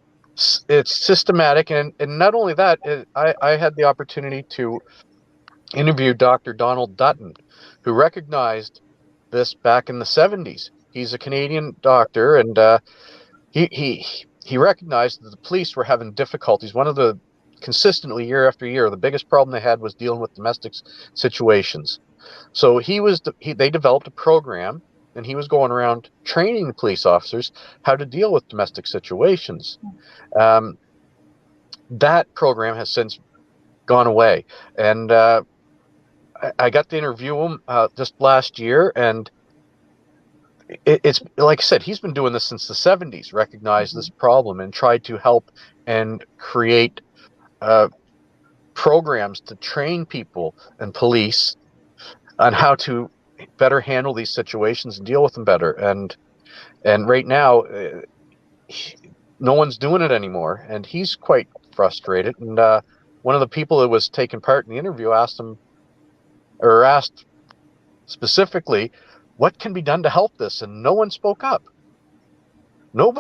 it's systematic, and not only that, I had the opportunity to interview Dr. Donald Dutton, who recognized this back in the 70s. He's a Canadian doctor, and he he he recognized that the police were having difficulties. One of the consistently year after year, the biggest problem they had was dealing with domestic situations. So they developed a program, and he was going around training police officers how to deal with domestic situations. Um, that program has since gone away, and I got to interview him just last year, and it's like I said, he's been doing this since the 70s, recognized Mm-hmm. this problem and tried to help and create uh, programs to train people and police on how to better handle these situations and deal with them better. And right now, no one's doing it anymore, and he's quite frustrated. And one of the people that was taking part in the interview asked specifically, what can be done to help this? And no one spoke up. No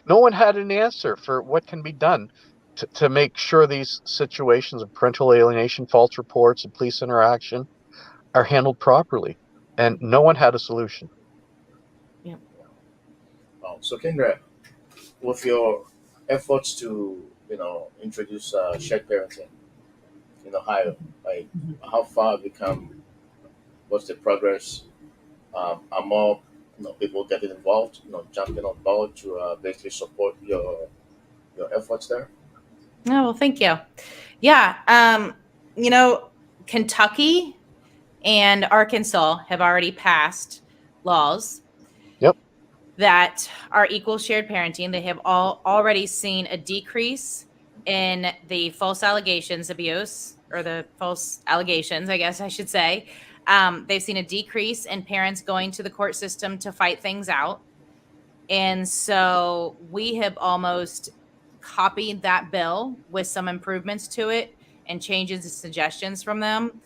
one had an answer for what can be done to make sure these situations of parental alienation, false reports, and police interaction are handled properly. And no one had a solution. Yep. So, Kindra, with your efforts to, introduce shared parenting in Ohio, like, Mm-hmm. how far have you come? What's the progress? Are more, people getting involved, jumping on board to basically support your efforts there? Oh, well, thank you. Yeah. You know, Kentucky and Arkansas have already passed laws Yep. that are equal shared parenting. They have all already seen a decrease in the false allegations abuse, or the false allegations, I guess I should say. They've seen a decrease in parents going to the court system to fight things out. And so we have almost copied that bill with some improvements to it and changes and suggestions from them.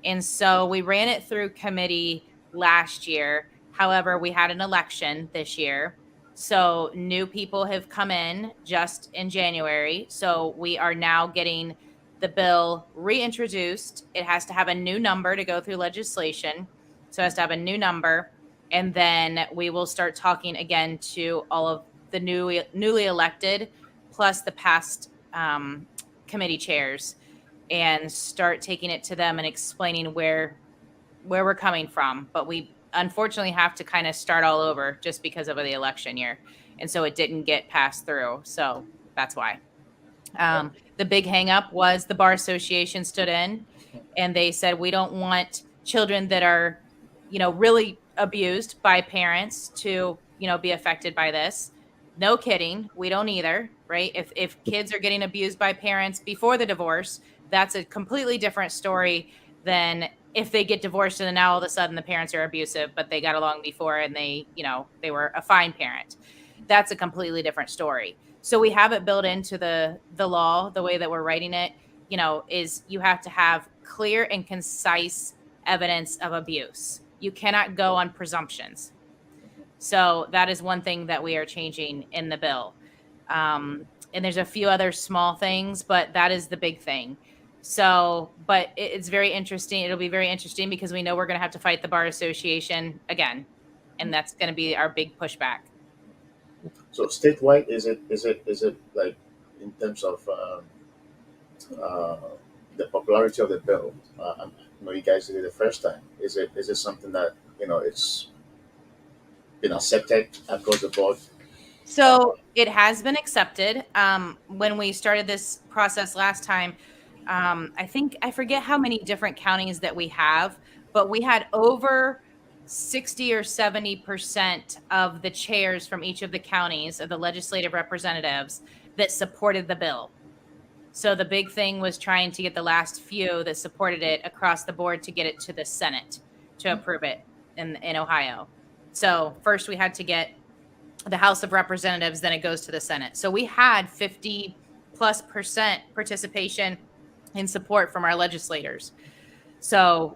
And so we ran it through committee last year. However, we had an election this year. So new people have come in just in January. So we are now getting the bill reintroduced. It has to have a new number to go through legislation. So it has to have a new number. And then we will start talking again to all of the newly elected, plus the past committee chairs, and start taking it to them and explaining where we're coming from. But we unfortunately have to kind of start all over just because of the election year, and so it didn't get passed through. So that's why. The big hangup was the bar association stood in, and they said we don't want children that are, really abused by parents to, be affected by this. No kidding, we don't either, right? If kids are getting abused by parents before the divorce, that's a completely different story than if they get divorced and then now all of a sudden the parents are abusive, but they got along before and they were a fine parent. That's a completely different story. So we have it built into the law, the way that we're writing it, is you have to have clear and concise evidence of abuse. You cannot go on presumptions. So that is one thing that we are changing in the bill. And there's a few other small things, but that is the big thing. So, but it's very interesting. It'll be very interesting because we know we're going to have to fight the bar association again. And that's going to be our big pushback. So statewide, is it like in terms of uh, the popularity of the bill? You guys did it the first time. Is it something that it's been accepted across the board? So it has been accepted. When we started this process last time, I forget how many different counties that we have, but we had over 60 or 70% of the chairs from each of the counties of the legislative representatives that supported the bill. So the big thing was trying to get the last few that supported it across the board to get it to the Senate to approve it in Ohio. So first we had to get the House of Representatives, then it goes to the Senate. So we had 50+% participation and support from our legislators. So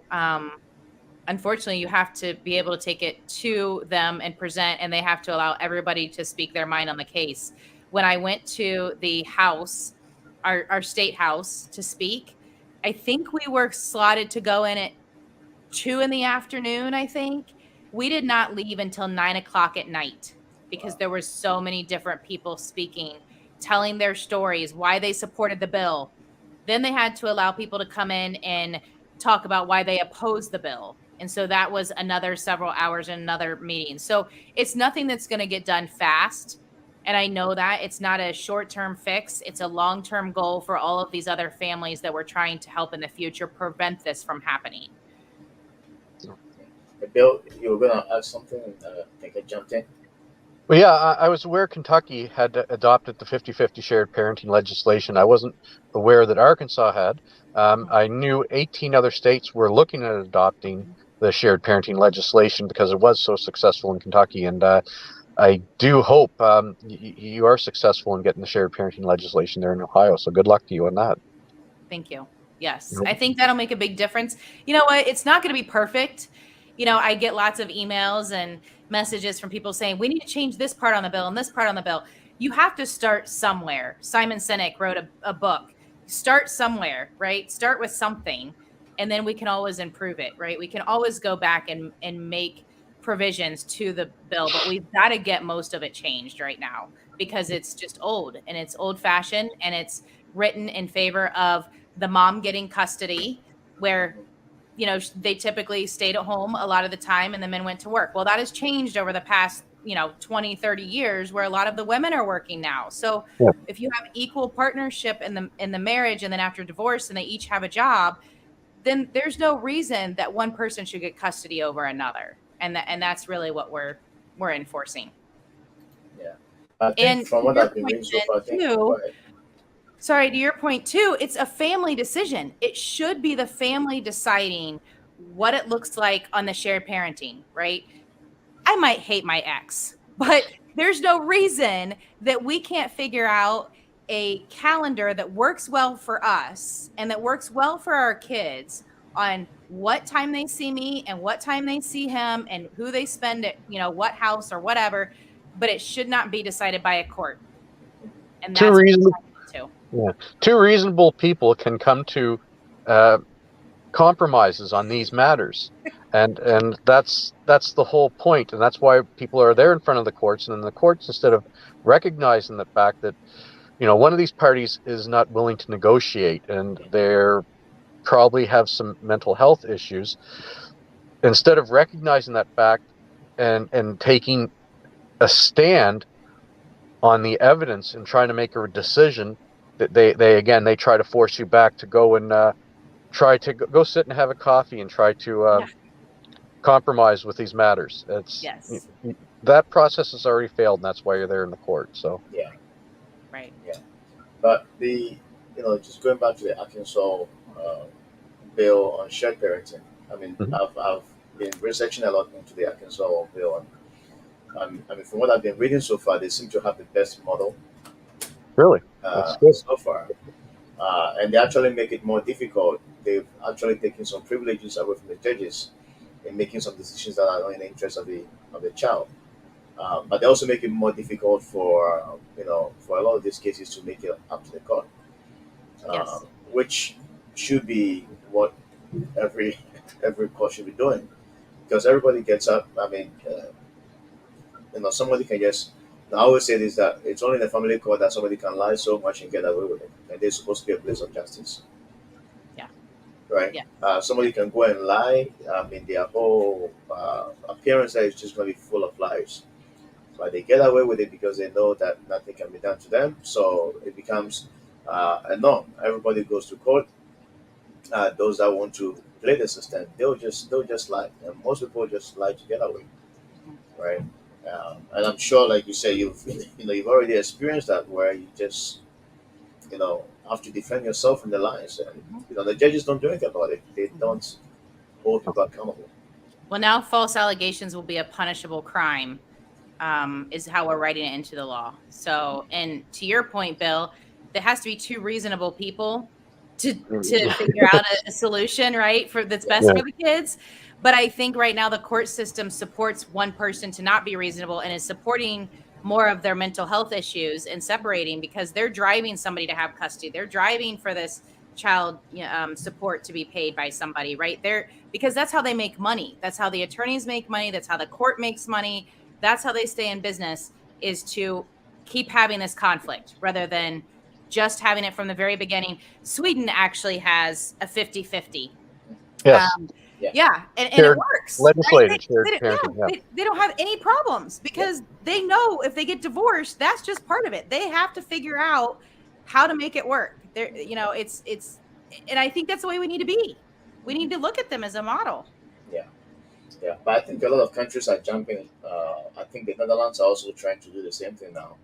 unfortunately, you have to be able to take it to them and present, and they have to allow everybody to speak their mind on the case. When I went to the House, our state House, to speak, I think we were slotted to go in at 2 in the afternoon, I think. We did not leave until 9 o'clock at night because there were so many different people speaking, telling their stories, why they supported the bill. Then they had to allow people to come in and talk about why they opposed the bill. And so that was another several hours in another meeting. So it's nothing that's going to get done fast. And I know that it's not a short-term fix. It's a long-term goal for all of these other families that we're trying to help in the future prevent this from happening. Bill, you were going to add something, and I think I jumped in. Well, yeah, I was aware Kentucky had adopted the 50-50 shared parenting legislation. I wasn't aware that Arkansas had. I knew 18 other states were looking at adopting the shared parenting legislation because it was so successful in Kentucky. And I do hope you are successful in getting the shared parenting legislation there in Ohio. So good luck to you on that. Thank you. Yes, I think that'll make a big difference. You know what? It's not going to be perfect. I get lots of emails and messages from people saying, we need to change this part on the bill and this part on the bill. You have to start somewhere. Simon Sinek wrote a book. Start somewhere, right? Start with something, and then we can always improve it, right? We can always go back and make provisions to the bill, but we've got to get most of it changed right now because it's just old and it's old fashioned and it's written in favor of the mom getting custody where they typically stayed at home a lot of the time and the men went to work. Well, that has changed over the past 20, 30 years where a lot of the women are working now. So if you have equal partnership in the marriage and then after divorce and they each have a job, then there's no reason that one person should get custody over another. And that's really what we're enforcing. Yeah. I think from what I've been reading so far, sorry, to your point too, it's a family decision. It should be the family deciding what it looks like on the shared parenting, right? I might hate my ex, but there's no reason that we can't figure out a calendar that works well for us and that works well for our kids on what time they see me and what time they see him and who they spend at, what house or whatever, but it should not be decided by a court. And Two that's what reasonable, we're trying to yeah, two reasonable people can come to uh, compromises on these matters, and that's the whole point, and that's why people are there in front of the courts, and then the courts, instead of recognizing the fact that one of these parties is not willing to negotiate and they're probably have some mental health issues, instead of recognizing that fact and taking a stand on the evidence and trying to make a decision, that they try to force you back to go and try to go sit and have a coffee and try to Yeah. compromise with these matters. It's Yes. that process has already failed, and that's why you're there in the court. So Yeah, Right. yeah. But just going back to the Arkansas uh, bill on shared parenting. I mean, mhm. I've been researching a lot into the Arkansas bill, and I mean, from what I've been reading so far, they seem to have the best model Really, that's good. so far, and they actually make it more difficult. They've actually taken some privileges away from the judges in making some decisions that are not in the interest of the child. But they also make it more difficult for for a lot of these cases to make it up to the court, uh, Yes. which should be what every every court should be doing, because everybody gets up. I mean, somebody can just. I always say this, that it's only in the family court that somebody can lie so much and get away with it, and they're supposed to be a place of justice, Yeah. right? Yeah. Somebody can go and lie. I mean, their whole appearance there is just going to be full of lies, but they get away with it because they know that nothing can be done to them. So it becomes a norm. Everybody goes to court. Those that want to play the system, they'll just lie, and most people just lie to get away, Mhm. right? And I'm sure, like you say, you've already experienced that where you just have to defend yourself in the lines, and Mhm. the judges don't do anything about it. They Mhm. don't hold people accountable. Well, now false allegations will be a punishable crime, is how we're writing it into the law. So, and to your point, Bill, there has to be two reasonable people to figure out a solution, right? For that's best Yeah, for the kids. But I think right now the court system supports one person to not be reasonable and is supporting more of their mental health issues and separating because they're driving somebody to have custody. They're driving for this child support to be paid by somebody, right? They're because that's how they make money. That's how the attorneys make money. That's how the court makes money. That's how they stay in business, is to keep having this conflict rather than just having it from the very beginning. Sweden actually has a 50-50. yes, Um, Yeah, yeah, and it shared works, right? legislated shared Yeah, parenting. Yeah, they don't have any problems yeah, because they know if they get divorced, that's just part of it. They have to figure out how to make it work. It's, and I think that's the way we need to be. We need to look at them as a model. yeah, yeah. But I think a lot of countries are jumping. I think the Netherlands are also trying to do the same thing now.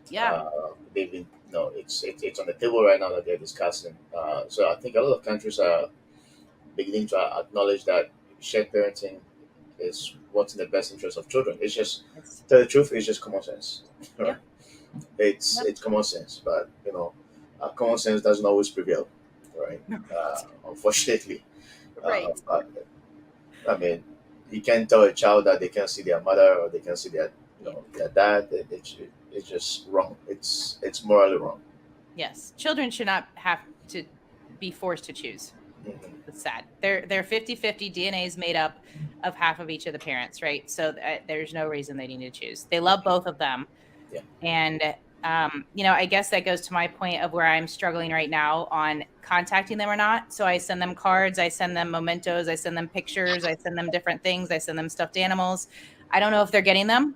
Yeah. They've been, it's on the table right now that they're discussing. So I think a lot of countries are beginning to acknowledge that shared parenting is what's in the best interest of children. It's just, It's, tell the truth, it's just common sense. yeah. Right? It's Yep. it's common sense, but common sense doesn't always prevail, right? Unfortunately, Right. but I mean, you can't tell a child that they can't see their mother or they can't see their their dad. It's just wrong. It's morally wrong. Yes. Children should not have to be forced to choose. Hmm. It's sad. They're 50-50. DNA is made up of half of each of the parents, right? So there's no reason they need to choose. They love both of them. Yeah. And I guess that goes to my point of where I'm struggling right now on contacting them or not. So I send them cards, I send them mementos, I send them pictures, I send them different things, I send them stuffed animals. I don't know if they're getting them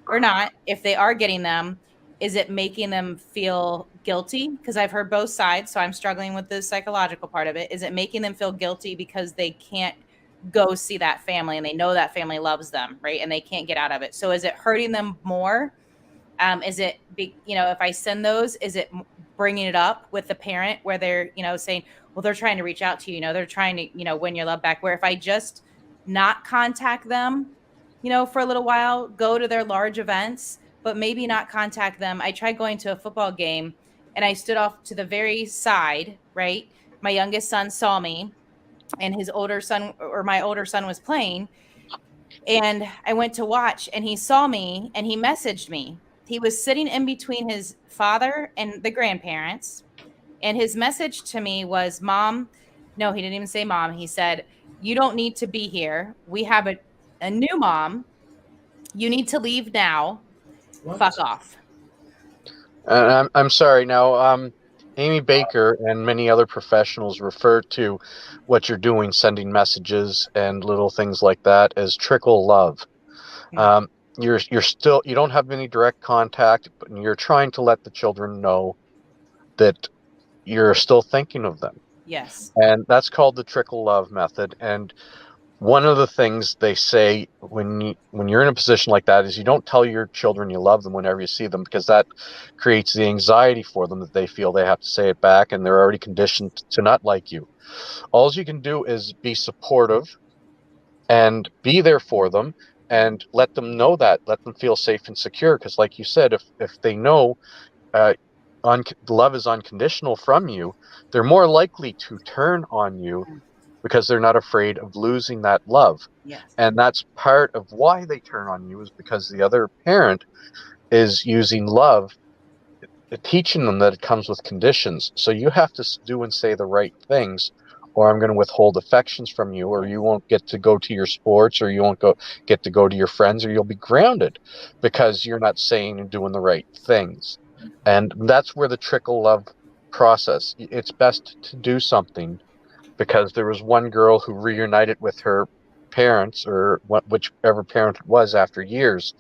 or not. If they are getting them, is it making them feel guilty? Because I've heard both sides. So I'm struggling with the psychological part of it. Is it making them feel guilty because they can't go see that family and they know that family loves them, right? And they can't get out of it. So is it hurting them more? Is it, if I send those, is it bringing it up with the parent where they're, saying, well, they're trying to reach out to you, they're trying to, win your love back. Where if I just not contact them, for a little while, go to their large events, but maybe not contact them. I tried going to a football game and I stood off to the very side, right? My youngest son saw me and his older son, or my older son, was playing, and I went to watch and he saw me and he messaged me. He was sitting in between his father and the grandparents. And his message to me was, Mom, no, he didn't even say mom. He said, you don't need to be here. We have a new mom. You need to leave now. Fuck What? off. And I'm sorry now. Amy Baker and many other professionals refer to what you're doing, sending messages and little things like that, as trickle love. Mm, Um, you're still, you don't have any direct contact, but you're trying to let the children know that you're still thinking of them, yes. and that's called the trickle love method. And one of the things they say when you're in a position like that is you don't tell your children you love them whenever you see them, because that creates the anxiety for them that they feel they have to say it back, and they're already conditioned to not like you. All you can do is be supportive and be there for them, and let them know that, let them feel safe and secure, because like you said, if they know uh, love is unconditional from you, they're more likely to turn on you Mm, because they're not afraid of losing that love. yes. And that's part of why they turn on you, is because the other parent is using love, teaching them that it comes with conditions. So you have to do and say the right things, or I'm going to withhold affections from you, or you Yes. won't get to go to your sports, or you won't get to go to your friends, or you'll be grounded because you're not saying and doing the right things. And that's where the trickle love process, it's best to do something, because there was one girl who reunited with her parents, or whichever parent it was, after years.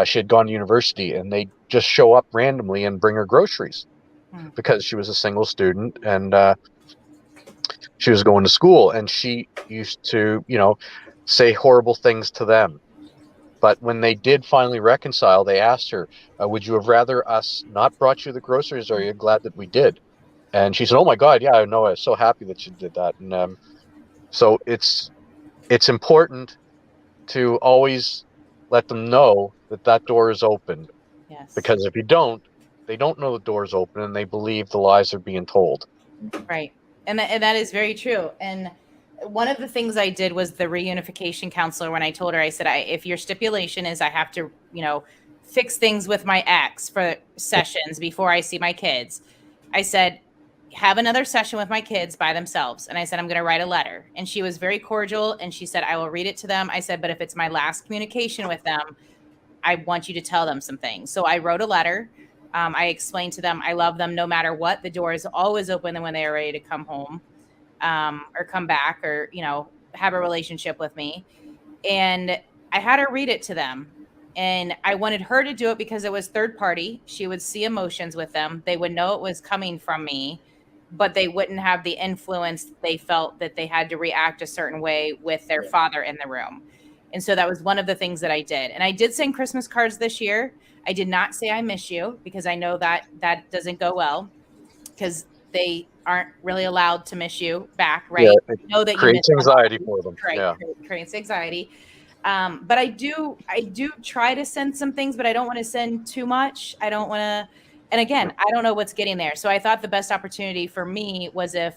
She had gone to university, and they just show up randomly and bring her groceries, Mm, because she was a single student, and she was going to school, and she used to, say horrible things to them. But when they did finally reconcile, they asked her, would you have rather us not brought you the groceries, or are you glad that we did? And she said, oh my God, yeah, I know, I was so happy that you did that. And so it's important to always let them know that that door is open, yes. because if you don't, they don't know the door is open, and they believe the lies they're being told. Right. And that is very true. And one of the things I did was the reunification counselor, when I told her, I said, if your stipulation is I have to, fix things with my ex for sessions before I see my kids, I said, have another session with my kids by themselves. And I said, I'm going to write a letter. And she was very cordial. And she said, I will read it to them. I said, but if it's my last communication with them, I want you to tell them some things. So I wrote a letter. I explained to them I love them no matter what. The door is always open when they are ready to come home, or come back, or have a relationship with me. And I had her read it to them. And I wanted her to do it because it was third party. She would see emotions with them. They would know it was coming from me, but they wouldn't have the influence they felt that they had to react a certain way with their Yeah. father in the room. And so that was one of the things that I did. And I did send Christmas cards this year. I did not say I miss you, because I know that that doesn't go well, because they aren't really allowed to miss you back, Yeah, right? it You know that you miss creates anxiety somebody, for them. right? Yeah. Creates anxiety. But I do try to send some things, but I don't want to send too much. I don't want to, and again, I don't know what's getting there. So I thought the best opportunity for me was, if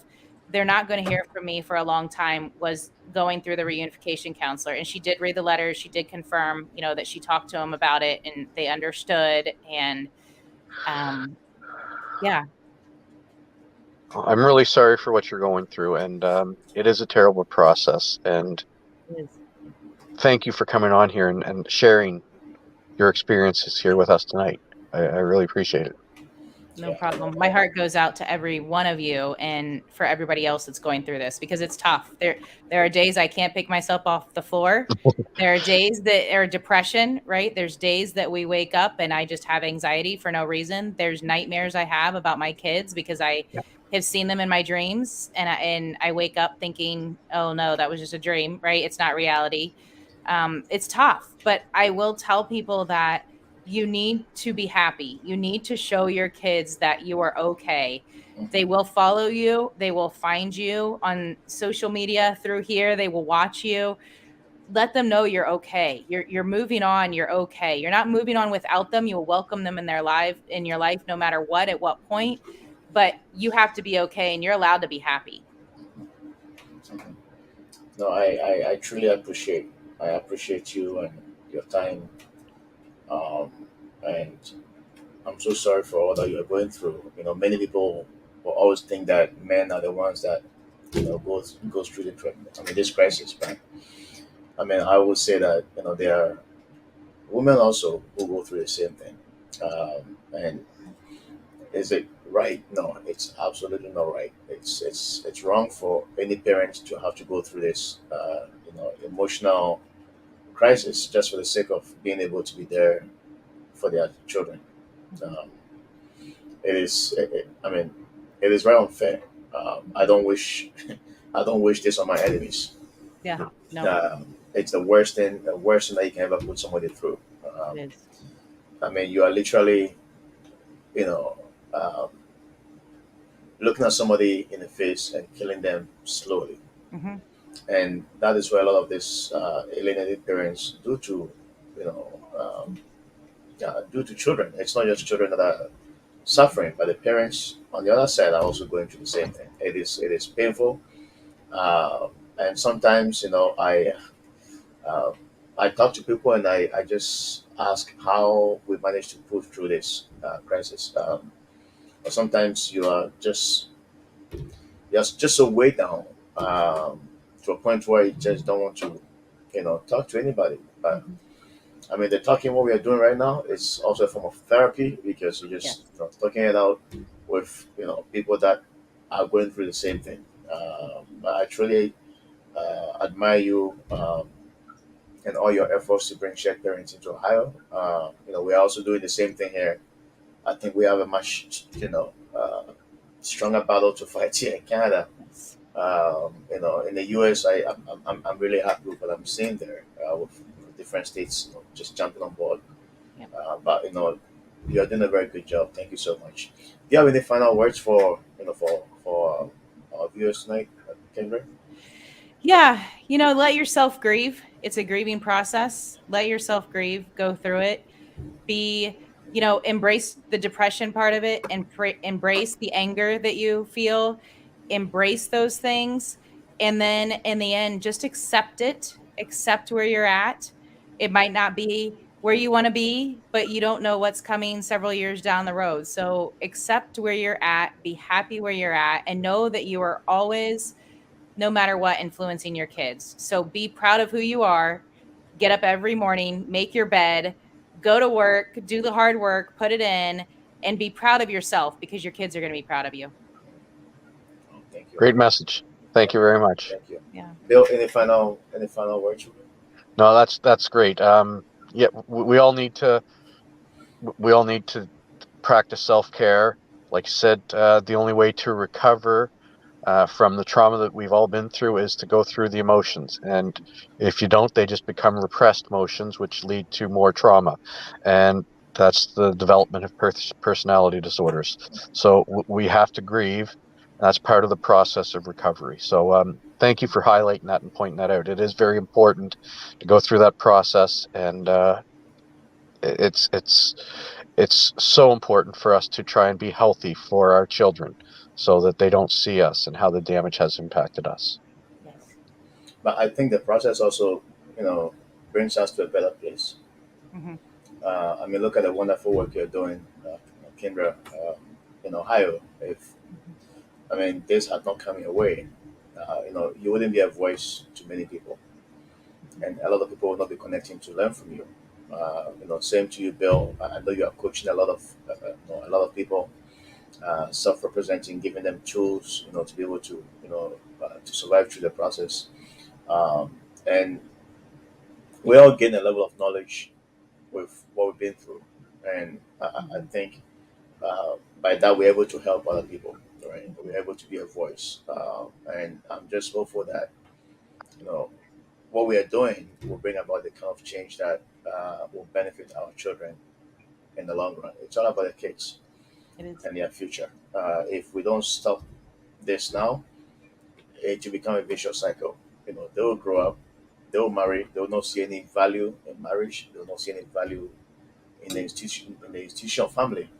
they're not going to hear from me for a long time, was going through the reunification counselor. And she did read the letter. She did confirm, that she talked to them about it and they understood. And um, yeah, I'm really sorry for what you're going through, and it is a terrible process. And it is. thank you for coming on here and sharing your experiences here with us tonight. I really appreciate it. No Yeah. problem. My heart goes out to every one of you and for everybody else that's going through this, because it's tough. There are days I can't pick myself off the floor. There are days that are depression, right? There's days that we wake up and I just have anxiety for no reason. There's nightmares I have about my kids because I Yeah. have seen them in my dreams, and I wake up thinking, "Oh no, that was just a dream," right? It's not reality. It's tough, but I will tell people that you need to be happy. You need to show your kids that you are okay. They will follow you. They will find you on social media through here. They will watch you. let them know you're okay. You're moving on, you're okay. You're not moving on without them. You'll welcome them in their life in your life no matter what at what point, but you have to be okay and you're allowed to be happy. Mhm. No, I truly appreciate you and your time. Um, and I'm so sorry for all that you're going through. Many people will always think that men are the ones that goes through this crisis. But I mean, I would say that there are women also who go through the same thing. And is it right? No, it's absolutely not right. It's wrong for any parent to have to go through this emotional crisis just for the sake of being able to be there for their children. Mhm. Um, I mean, it is very unfair. I don't wish I don't wish this on my enemies. Yeah, no, It's the worst thing that you can ever put somebody through. it Um, is. I mean, you are literally, you know, um, looking at somebody in the face and killing them slowly. Hmm. And that is where a lot of this alienated parents do to, you know, due to children. It's not just children that are suffering, but the parents on the other side are also going through the same thing. It is painful, and sometimes uh, I talk to people and I just ask how we manage to push through this crisis. Or sometimes you are just so weighed down to a point where you just don't want to talk to anybody. But Hmm. I mean, the talking what we are doing right now is also a form of therapy because you're just Yes. talking it out with people that are going through the same thing. I truly admire you and all your efforts to bring shared parents into Ohio. We are also doing the same thing here. I think we have a much stronger battle to fight here in Canada. Yes. In the US, I'm really happy with what I'm seeing there with different states just jumping on board. Yep. But you're doing a very good job. Thank you so much. Do you have any final words for our viewers tonight, Kendra? Yeah, let yourself grieve. It's a grieving process. Let yourself grieve, go through it. Be, embrace the depression part of it and embrace the anger that you feel. Embrace those things. And then in the end, just accept it. Accept where you're at. It might not be where you want to be, but you don't know what's coming several years down the road. So accept where you're at, be happy where you're at, and know that you are always, no matter what, influencing your kids. So be proud of who you are. Get up every morning, make your bed, go to work, do the hard work, put it in, and be proud of yourself because your kids are going to be proud of you. Oh, thank you. Great message. Thank Yeah, you very much. thank you. Yeah. Bill, any final words? No, that's great. Yeah, we all need to practice self-care. Like I said, the only way to recover from the trauma that we've all been through is to go through the emotions. And if you don't, they just become repressed emotions, which lead to more trauma. And that's the development of personality disorders. So we have to grieve. That's part of the process of recovery. So thank you for highlighting that and pointing that out. It is very important to go through that process, and it's it's it's so important for us to try and be healthy for our children so that they don't see us and how the damage has impacted us. Yes. But I think the process also, brings us to a better place. Hmm. I mean, look at the wonderful work you're doing, Kindra, in Ohio. If I mean, this had not come your way, you wouldn't be a voice to many people, and a lot of people will not be connecting to learn from you. Same to you, Bill. I know you are coaching a lot of people, self-representing, giving them tools, to be able to, to survive through the process. And we all gain a level of knowledge with what we've been through, and I Hmm. think by that we're able to help other people. Right, we're able to be a voice, and I'm just hopeful that you know what we are doing will bring about the kind of change that will benefit our children in the long run. It's all about the kids It is. and their future. If we don't stop this now, it will become a vicious cycle. They will grow up, They'll marry. They'll not see any value in marriage. They'll not see any value in the institution of family.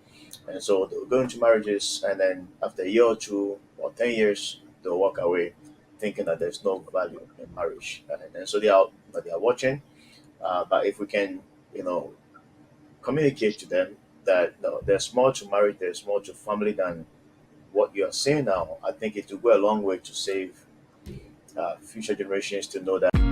And so they'll go into marriages, and then after a year or two or 10 years, they'll walk away, thinking that there's no value in marriage. And so they are watching. But if we can, you know, communicate to them that no, there's more to marriage, there's more to family than what you are saying now, I think it will go a long way to save future generations to know that.